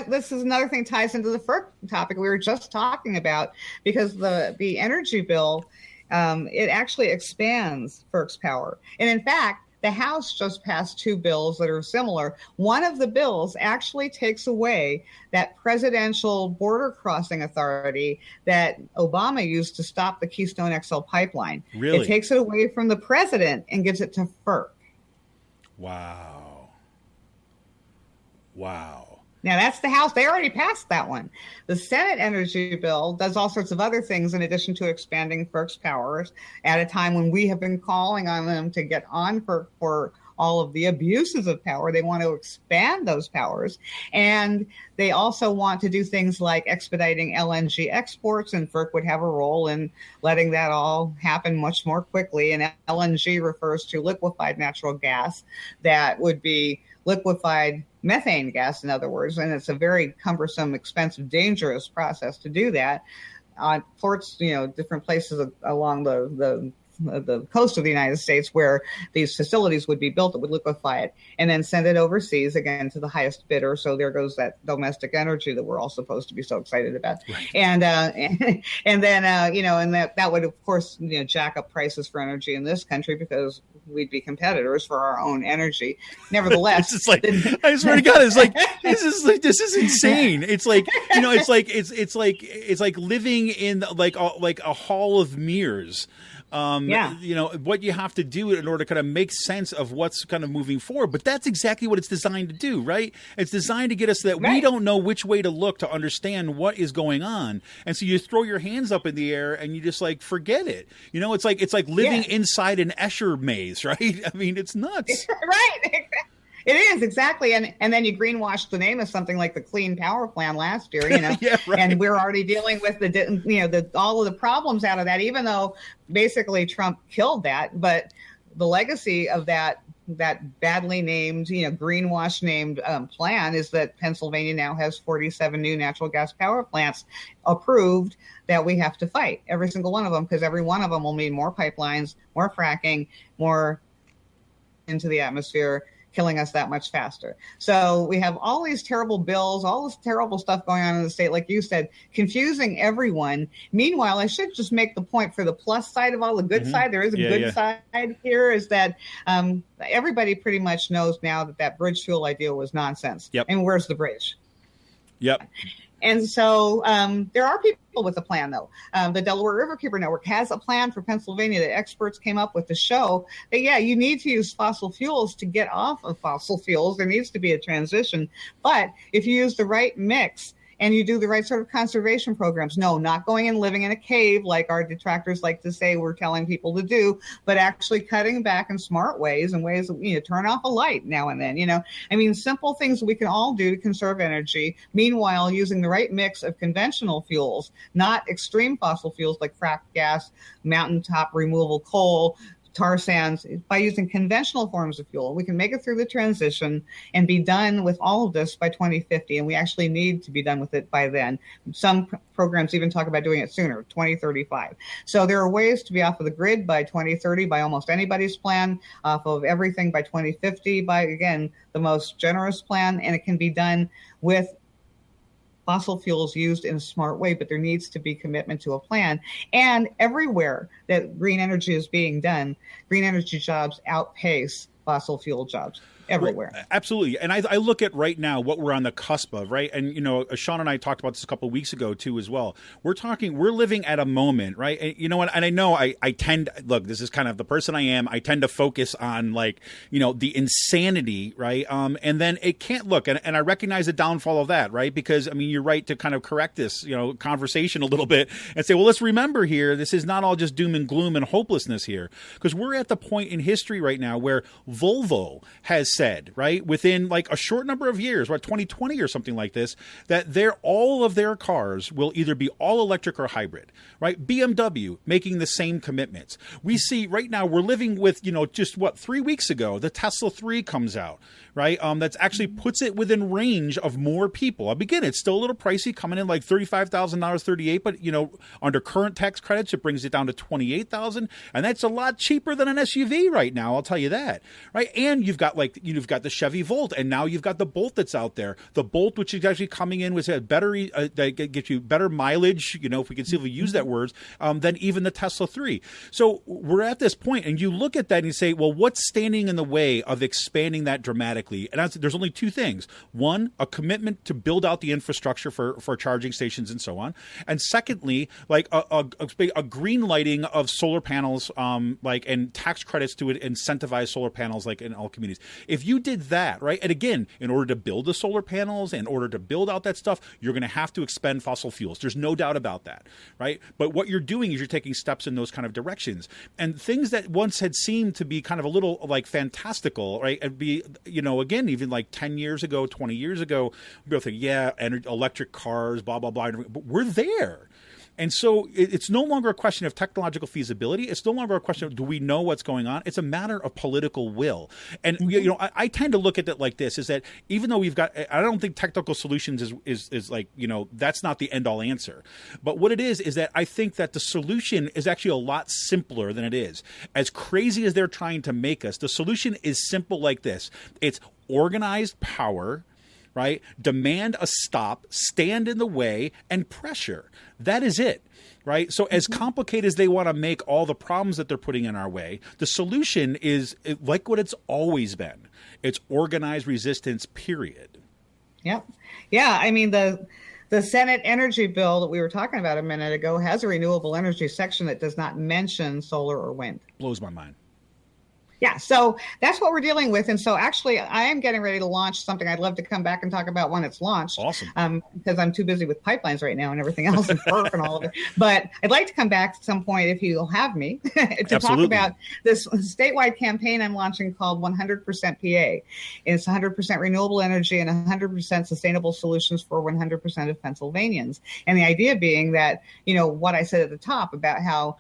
this is another thing ties into the FERC topic we were just talking about, because the energy bill it actually expands FERC's power. And in fact, the House just passed two bills that are similar. One of the bills actually takes away that presidential border crossing authority that Obama used to stop the Keystone XL pipeline. Really? It takes it away from the president and gives it to FERC. Wow. Wow. Now, that's the House. They already passed that one. The Senate energy bill does all sorts of other things in addition to expanding FERC's powers at a time when we have been calling on them to get on FERC for all of the abuses of power. They want to expand those powers. And they also want to do things like expediting LNG exports, and FERC would have a role in letting that all happen much more quickly. And LNG refers to liquefied natural gas that would be liquefied methane gas, in other words, and it's a very cumbersome, expensive, dangerous process to do that. On ports, different places along the coast of the United States where these facilities would be built that would liquefy it and then send it overseas again to the highest bidder. So there goes that domestic energy that we're all supposed to be so excited about. Right. And then and that would, of course, jack up prices for energy in this country because we'd be competitors for our own energy. Nevertheless, it's like, I swear to God, it's like, this is insane. It's like, it's like living in like a hall of mirrors. What you have to do in order to kind of make sense of what's kind of moving forward. But that's exactly what it's designed to do, right? It's designed to get us that we don't know which way to look to understand what is going on. And so you throw your hands up in the air and you just like forget it. It's like living inside an Escher maze, right? I mean, it's nuts. Right. It is, exactly. And then you greenwash the name of something like the Clean Power Plan last year, Yeah, right. And we're already dealing with all of the problems out of that, even though basically Trump killed that. But the legacy of that badly named, greenwash named plan is that Pennsylvania now has 47 new natural gas power plants approved that we have to fight, every single one of them, because every one of them will mean more pipelines, more fracking, more into the atmosphere, killing us that much faster. So we have all these terrible bills, all this terrible stuff going on in the state, like you said, confusing everyone. Meanwhile, I should just make the point for the plus side of all the good side. There is a good side here, is that everybody pretty much knows now that bridge fuel idea was nonsense. Yep. And where's the bridge? Yep. And so there are people with a plan, though. The Delaware Riverkeeper Network has a plan for Pennsylvania that experts came up with to show that, you need to use fossil fuels to get off of fossil fuels. There needs to be a transition. But if you use the right mix and you do the right sort of conservation programs, no, not going and living in a cave like our detractors like to say we're telling people to do, but actually cutting back in smart ways and ways that, turn off a light now and then, simple things we can all do to conserve energy. Meanwhile, using the right mix of conventional fuels, not extreme fossil fuels like fracked gas, mountaintop removal coal, tar sands. By using conventional forms of fuel, we can make it through the transition and be done with all of this by 2050. And we actually need to be done with it by then. Some programs even talk about doing it sooner, 2035. So there are ways to be off of the grid by 2030 by almost anybody's plan, off of everything by 2050 by, again, the most generous plan. And it can be done with fossil fuels used in a smart way, but there needs to be commitment to a plan. And everywhere that green energy is being done, green energy jobs outpace fossil fuel jobs. Everywhere. Well, absolutely. And I look at right now what we're on the cusp of, right? And, Sean and I talked about this a couple of weeks ago, too, as well. We're living at a moment, right? And, and I know I tend, look, this is kind of the person I am. I tend to focus on the insanity, right? And then it can't look, and I recognize the downfall of that, right? Because, you're right to kind of correct this, conversation a little bit and say, well, let's remember here, this is not all just doom and gloom and hopelessness here. Because we're at the point in history right now where Volvo has said, right, within like a short number of years, 2020 or something like this, that all of their cars will either be all electric or hybrid, right? BMW making the same commitments. We see right now we're living with, just 3 weeks ago, the Tesla 3 comes out, right? That's actually puts it within range of more people. Again, it's still a little pricey, coming in like $35,000, $38,000, but under current tax credits, it brings it down to $28,000, and that's a lot cheaper than an SUV right now. I'll tell you that, right? And you've got you've got the Chevy Volt, and now you've got the Bolt that's out there. The Bolt, which is actually coming in with a better, that gets you better mileage, if we can see if we use that word, than even the Tesla 3. So we're at this point, and you look at that and you say, well, what's standing in the way of expanding that dramatically? And there's only two things. One, a commitment to build out the infrastructure for charging stations and so on. And secondly, like a green lighting of solar panels, and tax credits to incentivize solar panels, like in all communities. If you did that, right, and again, in order to build the solar panels, in order to build out that stuff, you're going to have to expend fossil fuels. There's no doubt about that, right? But what you're doing is you're taking steps in those kind of directions. And things that once had seemed to be kind of a little like fantastical, right, and be, again, even like 10 years ago, 20 years ago, people think, yeah, electric cars, blah, blah, blah. But we're there. And so it's no longer a question of technological feasibility. It's no longer a question of do we know what's going on. It's a matter of political will. And, I tend to look at it like this, is that even though I don't think technical solutions is like, that's not the end all answer. But what it is that I think that the solution is actually a lot simpler than it is. As crazy as they're trying to make us, the solution is simple like this. It's organized power, right? Demand a stop, stand in the way, and pressure. That is it, right? So as complicated as they want to make all the problems that they're putting in our way, the solution is like what it's always been. It's organized resistance, period. Yep. Yeah. I mean, the Senate energy bill that we were talking about a minute ago has a renewable energy section that does not mention solar or wind. Blows my mind. Yeah, so that's what we're dealing with. And so actually, I am getting ready to launch something. I'd love to come back and talk about when it's launched. Awesome. Because I'm too busy with pipelines right now and everything else and FERC and all of it. But I'd like to come back at some point, if you'll have me, to talk about this statewide campaign I'm launching called 100% PA. It's 100% renewable energy and 100% sustainable solutions for 100% of Pennsylvanians. And the idea being that, what I said at the top about how,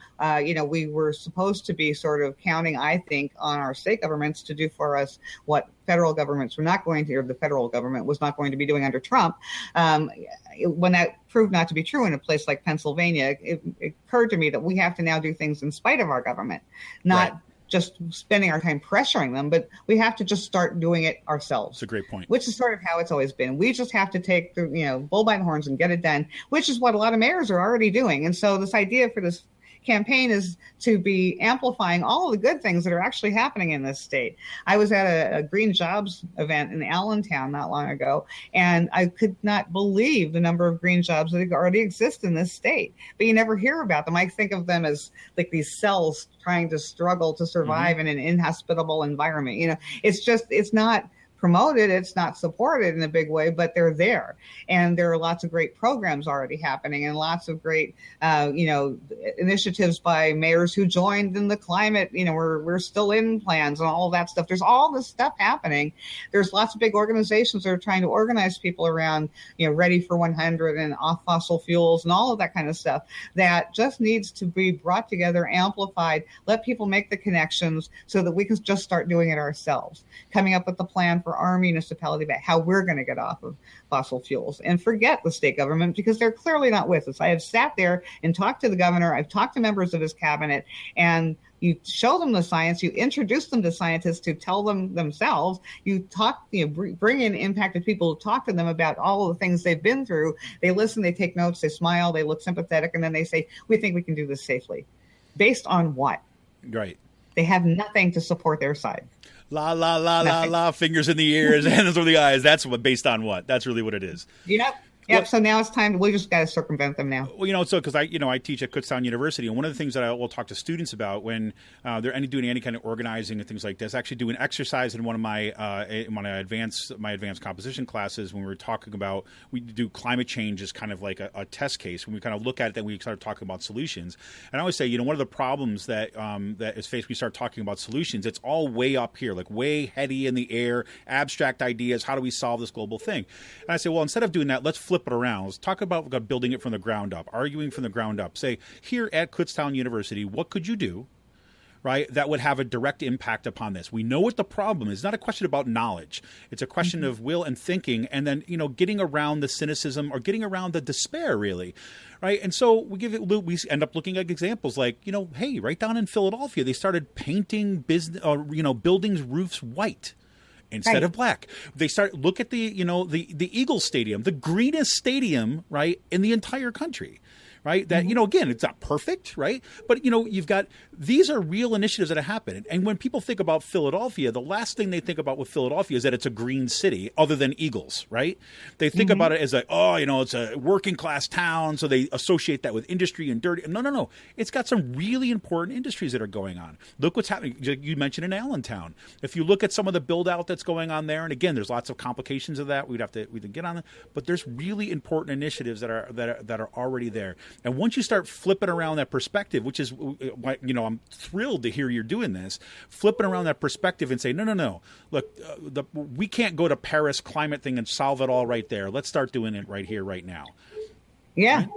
we were supposed to be sort of counting, I think, on our state governments to do for us what federal governments were not going to, or the federal government was not going to be doing under Trump. When that proved not to be true in a place like Pennsylvania, it occurred to me that we have to now do things in spite of our government, not just spending our time pressuring them, but we have to just start doing it ourselves. That's a great point. Which is sort of how it's always been. We just have to take the, bull by the horns and get it done, which is what a lot of mayors are already doing. And so this idea for this campaign is to be amplifying all of the good things that are actually happening in this state. I was at a green jobs event in Allentown not long ago, and I could not believe the number of green jobs that already exist in this state, but you never hear about them. I think of them as like these cells trying to struggle to survive in an inhospitable environment. It's not promoted, it's not supported in a big way, but they're there. And there are lots of great programs already happening and lots of great, initiatives by mayors who joined in the climate, we're still in plans and all of that stuff. There's all this stuff happening. There's lots of big organizations that are trying to organize people around, ready for 100 and off fossil fuels and all of that kind of stuff that just needs to be brought together, amplified, let people make the connections so that we can just start doing it ourselves, coming up with the plan for our municipality about how we're going to get off of fossil fuels and forget the state government because they're clearly not with us. I have sat there and talked to the governor. I've talked to members of his cabinet, and you show them the science, you introduce them to scientists who tell them themselves, you talk, bring in impacted people, talk to them about all of the things they've been through. They listen, they take notes, they smile, they look sympathetic, and then they say, we think we can do this safely. Based on what? Right. They have nothing to support their side. La, la, la, la, la, fingers in the ears, hands over the eyes. That's what, based on what? That's really what it is. Yep. Yep. So now it's time. We just got to circumvent them now. Well, because I teach at Kutztown University, and one of the things that I will talk to students about when they're doing any kind of organizing and things like this, actually do an exercise in one of my advanced composition classes when we were talking about, we do climate change as kind of like a test case. When we kind of look at it, then we start talking about solutions. And I always say, one of the problems that is faced, we start talking about solutions, it's all way up here, like way heady in the air, abstract ideas. How do we solve this global thing? And I say, well, instead of doing that, let's flip it around. Let's talk about building it from the ground up, arguing from the ground up. Say, here at Kutztown University, what could you do, right, that would have a direct impact upon this? We know what the problem is. It's not a question about knowledge. It's a question of will and thinking, and then, getting around the cynicism or getting around the despair, really, right? And so we end up looking at examples like, hey, right down in Philadelphia, they started painting buildings' roofs white. instead of black. They look at the Eagles Stadium, the greenest stadium, right, in the entire country. Right. That, again, it's not perfect. Right. But, you've got these are real initiatives that have happened. And when people think about Philadelphia, the last thing they think about with Philadelphia is that it's a green city other than Eagles. Right. They think about it as like, it's a working class town. So they associate that with industry and dirty. No. It's got some really important industries that are going on. Look what's happening. You mentioned in Allentown. If you look at some of the build out that's going on there, and again, there's lots of complications of that. We'd get on it. But there's really important initiatives that are already there. And once you start flipping around that perspective, which is, I'm thrilled to hear you're doing this, flipping around that perspective and say, no, look, we can't go to Paris climate thing and solve it all right there. Let's start doing it right here, right now. Yeah. Right?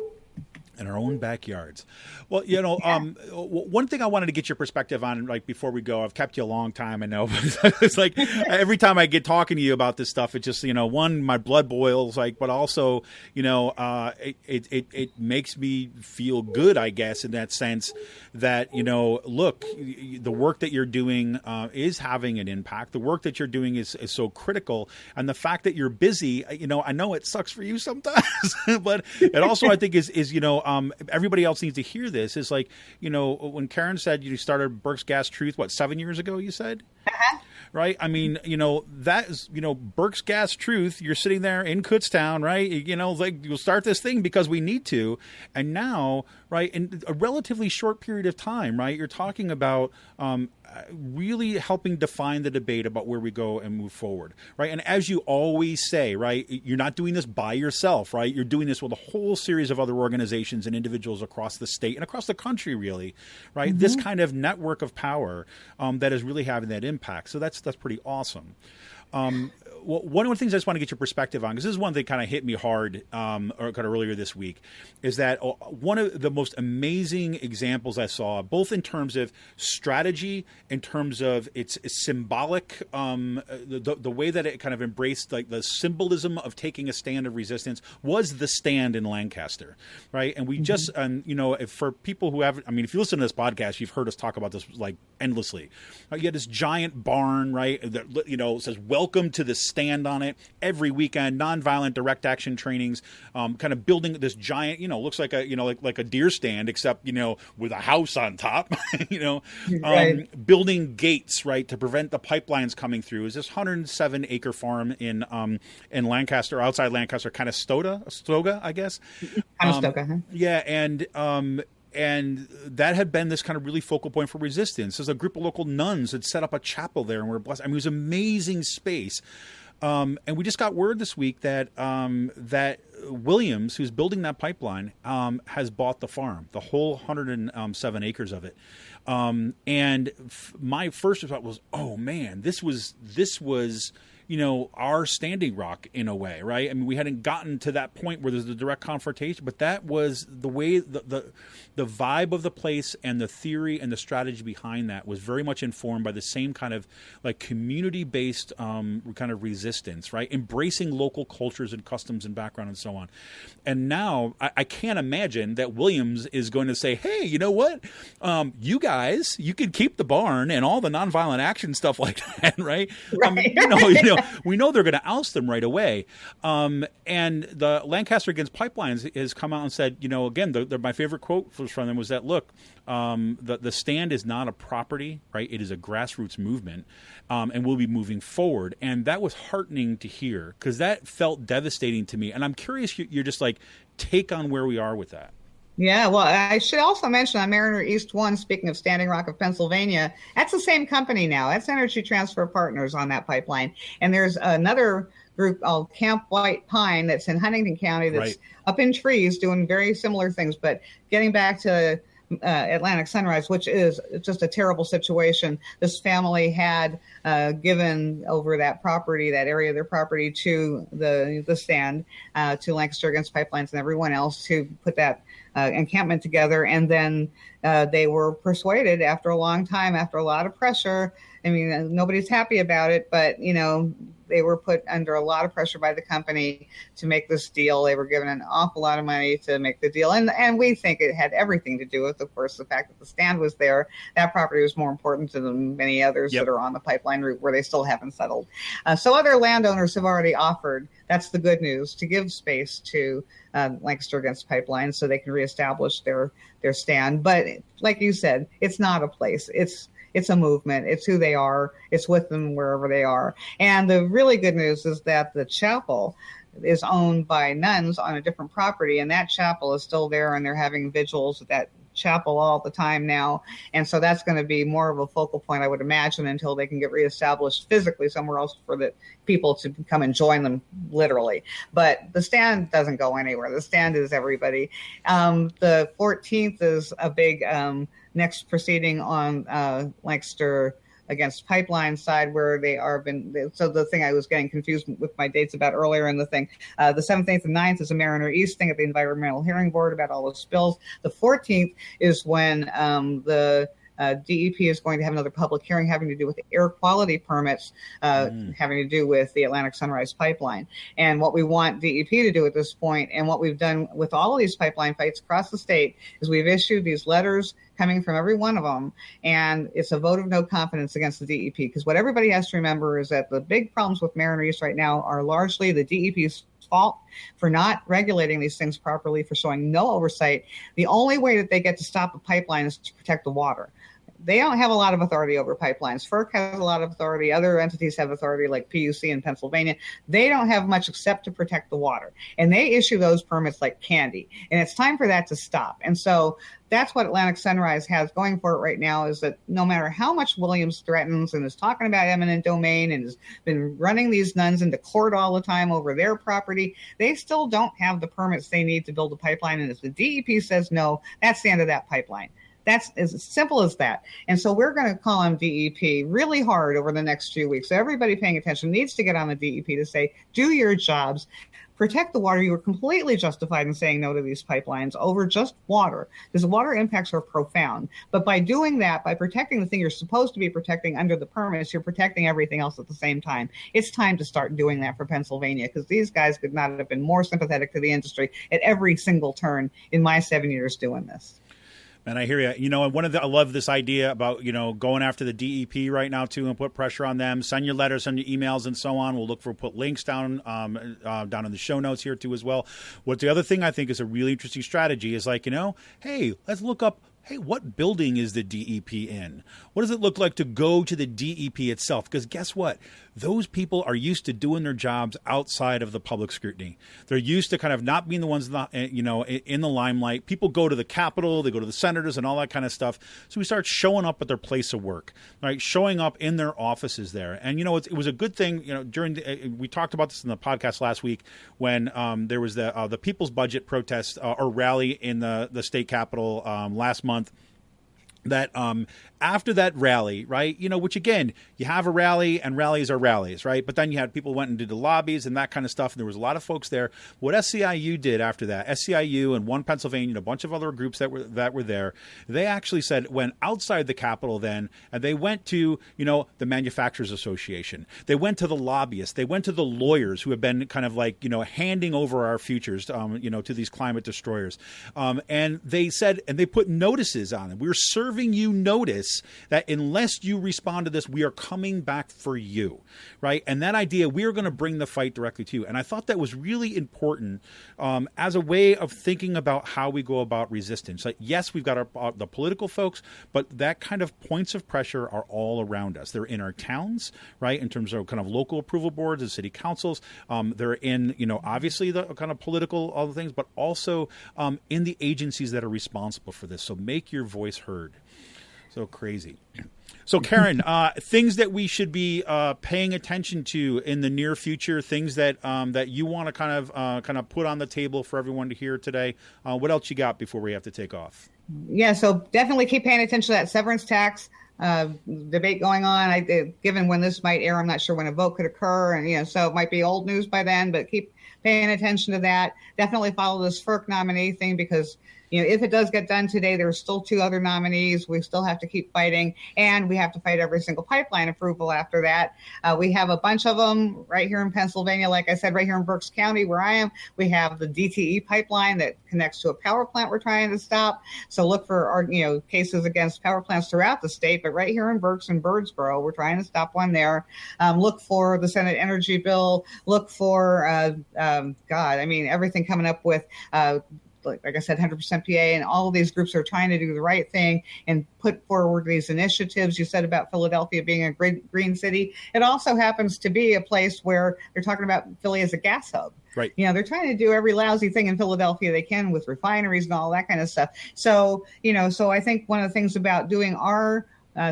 In our own backyards. Well, one thing I wanted to get your perspective on, like before we go, I've kept you a long time, I know, but it's like every time I get talking to you about this stuff, it just, one, my blood boils, like, but also, it makes me feel good, I guess, in that sense that, look, the work that you're doing is having an impact. The work that you're doing is so critical. And the fact that you're busy, I know it sucks for you sometimes, but it also, I think is everybody else needs to hear this. Is like, when Karen said you started Berks Gas Truth, 7 years ago, you said? Uh-huh. Right. I mean, that is, Berks Gas Truth. You're sitting there in Kutztown, right? Like you'll start this thing because we need to. And now, right, in a relatively short period of time, right, you're talking about really helping define the debate about where we go and move forward. Right. And as you always say, right, you're not doing this by yourself. Right. You're doing this with a whole series of other organizations and individuals across the state and across the country, really. Right. Mm-hmm. This kind of network of power that is really having that impact. So that's pretty awesome. Well, one of the things I just want to get your perspective on, because this is one that kind of hit me hard or kind of earlier this week, is that one of the most amazing examples I saw, both in terms of strategy, in terms of its symbolic, the way that it kind of embraced like the symbolism of taking a stand of resistance, was the stand in Lancaster, right? And we just, for people who haven't, if you listen to this podcast, you've heard us talk about this like endlessly. You had this giant barn, right, that says "Welcome to the Stand" on it every weekend. Nonviolent direct action trainings, kind of building this giant, looks like a like a deer stand, except with a house on top. Right. Building gates, right, to prevent the pipelines coming through. Is this 107-acre farm in Lancaster, outside Lancaster, kind of Stoga, I guess. Kind of Stoga, huh? Yeah, and that had been this kind of really focal point for resistance. There's a group of local nuns had set up a chapel there and were blessed. It was an amazing space. And we just got word this week that that Williams, who's building that pipeline, has bought the farm, the whole 107 acres of it. And my first thought was, oh man, this was our standing rock in a way, right? We hadn't gotten to that point where there's a direct confrontation, but that was the way the vibe of the place and the theory and the strategy behind that was very much informed by the same kind of like community-based kind of resistance, right? Embracing local cultures and customs and background and so on. And now I can't imagine that Williams is going to say, hey, you know what? You guys, you can keep the barn and all the nonviolent action stuff like that, right? Right. We know they're going to oust them right away. And the Lancaster Against Pipelines has come out and said, again, my favorite quote from them was that, look, the stand is not a property, right? It is a grassroots movement, and we'll be moving forward. And that was heartening to hear because that felt devastating to me. And I'm curious, you're just like, take on where we are with that. Yeah, well, I should also mention on Mariner East 1, speaking of Standing Rock of Pennsylvania, that's the same company now. That's Energy Transfer Partners on that pipeline. And there's another group called Camp White Pine that's in Huntington County that's right up in trees doing very similar things. But getting back to Atlantic Sunrise, which is just a terrible situation. This family had given over that property, that area of their property, to the stand, to Lancaster Against Pipelines and everyone else to put that encampment together. And then they were persuaded after a long time, after a lot of pressure, I mean, nobody's happy about it, but, they were put under a lot of pressure by the company to make this deal. They were given an awful lot of money to make the deal. And we think it had everything to do with, of course, the fact that the stand was there. That property was more important to them than many others that are on the pipeline route where they still haven't settled. So other landowners have already offered, that's the good news, to give space to Lancaster Against Pipelines so they can reestablish their stand. But like you said, it's not a place. It's a movement. It's who they are. It's with them wherever they are. And the really good news is that the chapel is owned by nuns on a different property, and that chapel is still there, and they're having vigils at that chapel all the time now. And so that's going to be more of a focal point, I would imagine, until they can get reestablished physically somewhere else for the people to come and join them, literally. But the stand doesn't go anywhere. The stand is everybody. The 14th is a big next proceeding on Lancaster Against Pipeline side, where they are so the thing I was getting confused with my dates about earlier in the thing, the 7th, 8th, and 9th is a Mariner East thing at the Environmental Hearing Board about all the spills. The 14th is when the DEP is going to have another public hearing having to do with air quality permits, having to do with the Atlantic Sunrise Pipeline. And what we want DEP to do at this point, and what we've done with all of these pipeline fights across the state, is we've issued these letters coming from every one of them, and it's a vote of no confidence against the DEP, because what everybody has to remember is that the big problems with Mariner East right now are largely the DEP's fault for not regulating these things properly, for showing no oversight. The only way that they get to stop a pipeline is to protect the water. They don't have a lot of authority over pipelines. FERC has a lot of authority. Other entities have authority, like PUC in Pennsylvania. They don't have much except to protect the water. And they issue those permits like candy. And it's time for that to stop. And so that's what Atlantic Sunrise has going for it right now, is that no matter how much Williams threatens and is talking about eminent domain and has been running these nuns into court all the time over their property, they still don't have the permits they need to build a pipeline. And if the DEP says no, that's the end of that pipeline. That's as simple as that. And so we're going to call on DEP really hard over the next few weeks. So everybody paying attention needs to get on the DEP to say, do your jobs, protect the water. You were completely justified in saying no to these pipelines over just water, because the water impacts are profound. But by doing that, by protecting the thing you're supposed to be protecting under the permits, you're protecting everything else at the same time. It's time to start doing that for Pennsylvania, because these guys could not have been more sympathetic to the industry at every single turn in my 7 years doing this. And I hear you. You know, I love this idea about, going after the DEP right now too, and put pressure on them. Send your letters, send your emails, and so on. We'll put links down in the show notes here too as well. What the other thing I think is a really interesting strategy is hey, let's look up. Hey, what building is the DEP in? What does it look like to go to the DEP itself? Because guess what? Those people are used to doing their jobs outside of the public scrutiny. They're used to kind of not being the ones, in the limelight. People go to the Capitol, they go to the senators and all that kind of stuff. So we start showing up at their place of work, right? Showing up in their offices there. And, it was a good thing, during we talked about this in the podcast last week when there was the People's Budget protest or rally in the state capitol last month. That after that rally, right, which again, you have a rally and rallies are rallies, right? But then you had people went and did the lobbies and that kind of stuff. And there was a lot of folks there. What SEIU did after that, SEIU and One Pennsylvania and a bunch of other groups that were there, they actually went outside the Capitol then, and they went to, the Manufacturers Association. They went to the lobbyists. They went to the lawyers who have been kind of handing over our futures, to these climate destroyers. And they said, and they put notices on it. We're serving you notice that unless you respond to this, we are coming back for you, right? And that idea, we are going to bring the fight directly to you. And I thought that was really important as a way of thinking about how we go about resistance. Yes, we've got the political folks, but that kind of points of pressure are all around us. They're in our towns, right, in terms of kind of local approval boards and city councils. They're in, obviously the kind of political other things, but also in the agencies that are responsible for this. So make your voice heard. So crazy. So, Karen, things that we should be paying attention to in the near future, things that that you want to kind of put on the table for everyone to hear today. What else you got before we have to take off? Yeah, so definitely keep paying attention to that severance tax debate going on. Given when this might air, I'm not sure when a vote could occur, and so it might be old news by then. But keep paying attention to that. Definitely follow this FERC nominee thing, because if it does get done today, there's still 2 other nominees. We still have to keep fighting, and we have to fight every single pipeline approval after that. We have a bunch of them right here in Pennsylvania. Like I said, right here in Berks County, where I am, we have the DTE pipeline that connects to a power plant we're trying to stop. So look for cases against power plants throughout the state, but right here in Berks and Birdsboro, we're trying to stop one there. Look for the Senate energy bill. Look for everything coming up with like I said, 100% PA, and all of these groups are trying to do the right thing and put forward these initiatives. You said about Philadelphia being a great green city. It also happens to be a place where they're talking about Philly as a gas hub. Right. They're trying to do every lousy thing in Philadelphia they can with refineries and all that kind of stuff. So, so I think one of the things about doing our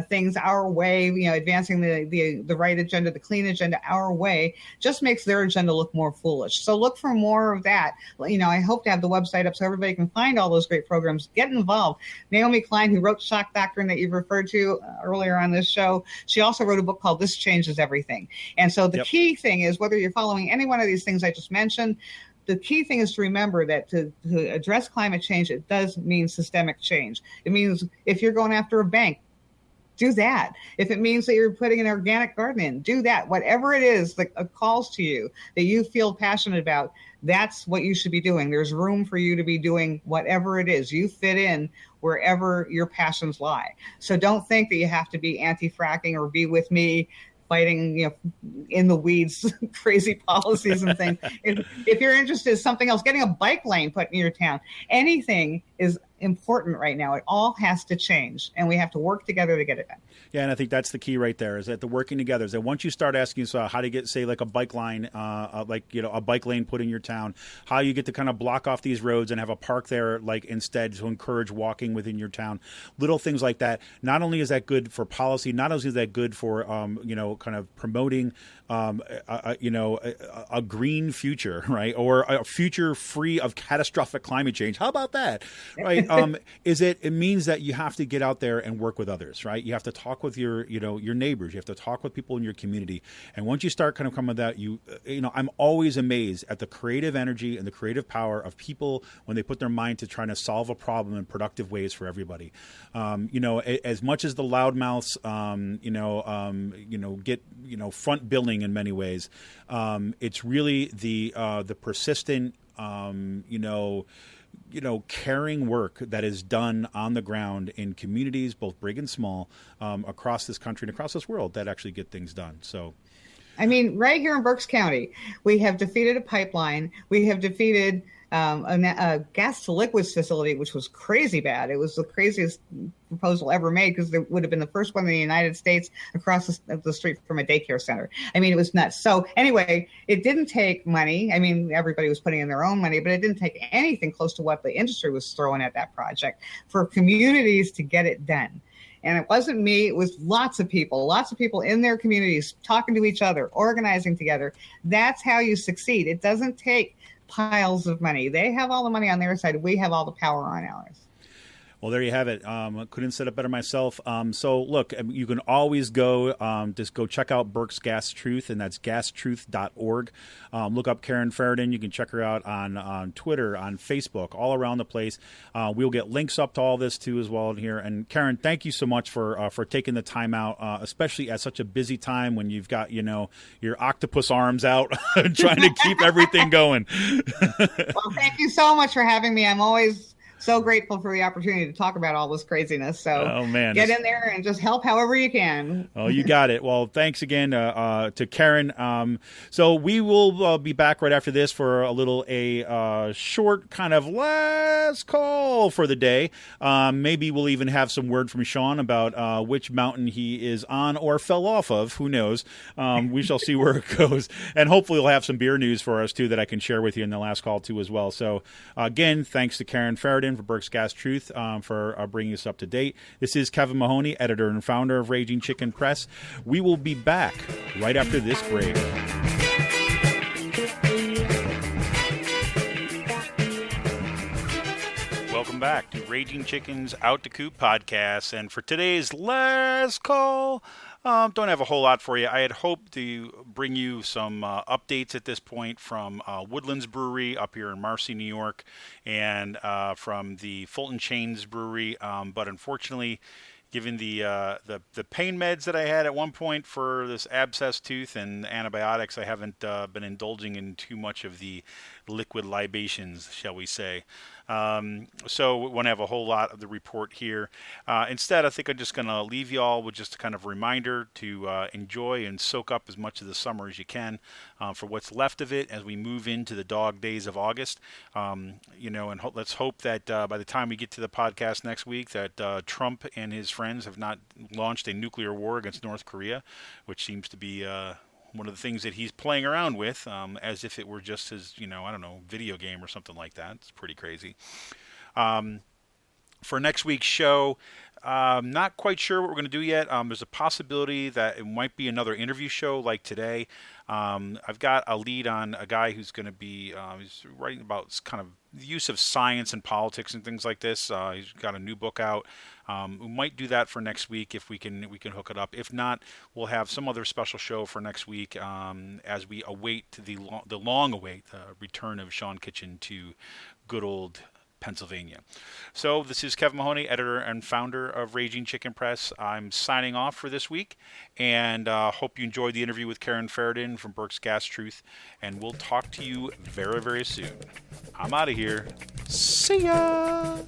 things our way, advancing the right agenda, the clean agenda our way, just makes their agenda look more foolish. So look for more of that. I hope to have the website up so everybody can find all those great programs. Get involved. Naomi Klein, who wrote Shock Doctrine that you referred to earlier on this show, she also wrote a book called This Changes Everything. And so the key thing is, whether you're following any one of these things I just mentioned, the key thing is to remember that to address climate change, it does mean systemic change. It means if you're going after a bank, do that. If it means that you're putting an organic garden in, do that. Whatever it is that calls to you, that you feel passionate about, that's what you should be doing. There's room for you to be doing whatever it is. You fit in wherever your passions lie. So don't think that you have to be anti-fracking or be with me fighting, in the weeds, crazy policies and things. If you're interested in something else, getting a bike lane put in your town, anything is important right now. It all has to change, and we have to work together to get it done. Yeah, and I think that's the key right there, is that the working together is that once you start asking how to get, say, like a bike line, a bike lane put in your town, how you get to kind of block off these roads and have a park there, like, instead, to encourage walking within your town, little things like that. Not only is that good for policy, not only is that good for kind of promoting a green future, right, or a future free of catastrophic climate change. How about that, right? It means that you have to get out there and work with others, right? You have to talk with your neighbors. You have to talk with people in your community. And once you start kind of coming with that, I'm always amazed at the creative energy and the creative power of people when they put their mind to trying to solve a problem in productive ways for everybody. As much as the loudmouths, get front billing in many ways, it's really the persistent, caring work that is done on the ground in communities, both big and small, across this country and across this world, that actually get things done. So, I mean, right here in Berks County, we have defeated a pipeline. We have defeated a gas to liquids facility, which was crazy bad. It was the craziest proposal ever made, because it would have been the first one in the United States across the street from a daycare center. I mean, it was nuts. So anyway, it didn't take money. I mean, everybody was putting in their own money, but it didn't take anything close to what the industry was throwing at that project for communities to get it done. And it wasn't me. It was lots of people in their communities talking to each other, organizing together. That's how you succeed. It doesn't take piles of money. They have all the money on their side. We have all the power on ours. Well, there you have it. Couldn't set it better myself. So, look, you can always go, just go check out Berks Gas Truth, and that's gastruth.org. Look up Karen Feridun. You can check her out on Twitter, on Facebook, all around the place. We'll get links up to all this, too, as well in here. And, Karen, thank you so much for taking the time out, especially at such a busy time when you've got, your octopus arms out trying to keep everything going. Well, thank you so much for having me. I'm always so grateful for the opportunity to talk about all this craziness. So get in there and just help however you can. Oh, you got it. Well, thanks again to Karen. So we will be back right after this for a short kind of last call for the day. Maybe we'll even have some word from Sean about which mountain he is on or fell off of. Who knows? We shall see where it goes. And hopefully we'll have some beer news for us, too, that I can share with you in the last call, too, as well. So, again, thanks to Karen Feridun for Berks Gas Truth for bringing us up to date. This is Kevin Mahoney, editor and founder of Raging Chicken Press. We will be back right after this break. Welcome back to Raging Chicken's Out to Coop podcast. And for today's last call, Don't have a whole lot for you. I had hoped to bring you some updates at this point from Woodlands Brewery up here in Marcy, New York, and from the Fulton Chains Brewery, but unfortunately, given the pain meds that I had at one point for this abscessed tooth and antibiotics, I haven't been indulging in too much of the liquid libations, shall we say. So we won't have a whole lot of the report here. Instead, I think I'm just going to leave you all with just a kind of reminder to enjoy and soak up as much of the summer as you can for what's left of it as we move into the dog days of August. And let's hope that by the time we get to the podcast next week that Trump and his friends have not launched a nuclear war against North Korea, which seems to be one of the things that he's playing around with, as if it were just his, video game or something like that. It's pretty crazy. For next week's show, not quite sure what we're going to do yet. There's a possibility that it might be another interview show like today. I've got a lead on a guy who's going to be he's writing about kind of the use of science and politics and things like this. He's got a new book out. We might do that for next week if we can hook it up. If not, we'll have some other special show for next week as we await the long-await return of Sean Kitchen to good old Pennsylvania. So this is Kevin Mahoney, editor and founder of Raging Chicken Press. I'm signing off for this week, and hope you enjoyed the interview with Karen Feridun from Berks Gas Truth, and we'll talk to you very, very soon. I'm out of here. See ya!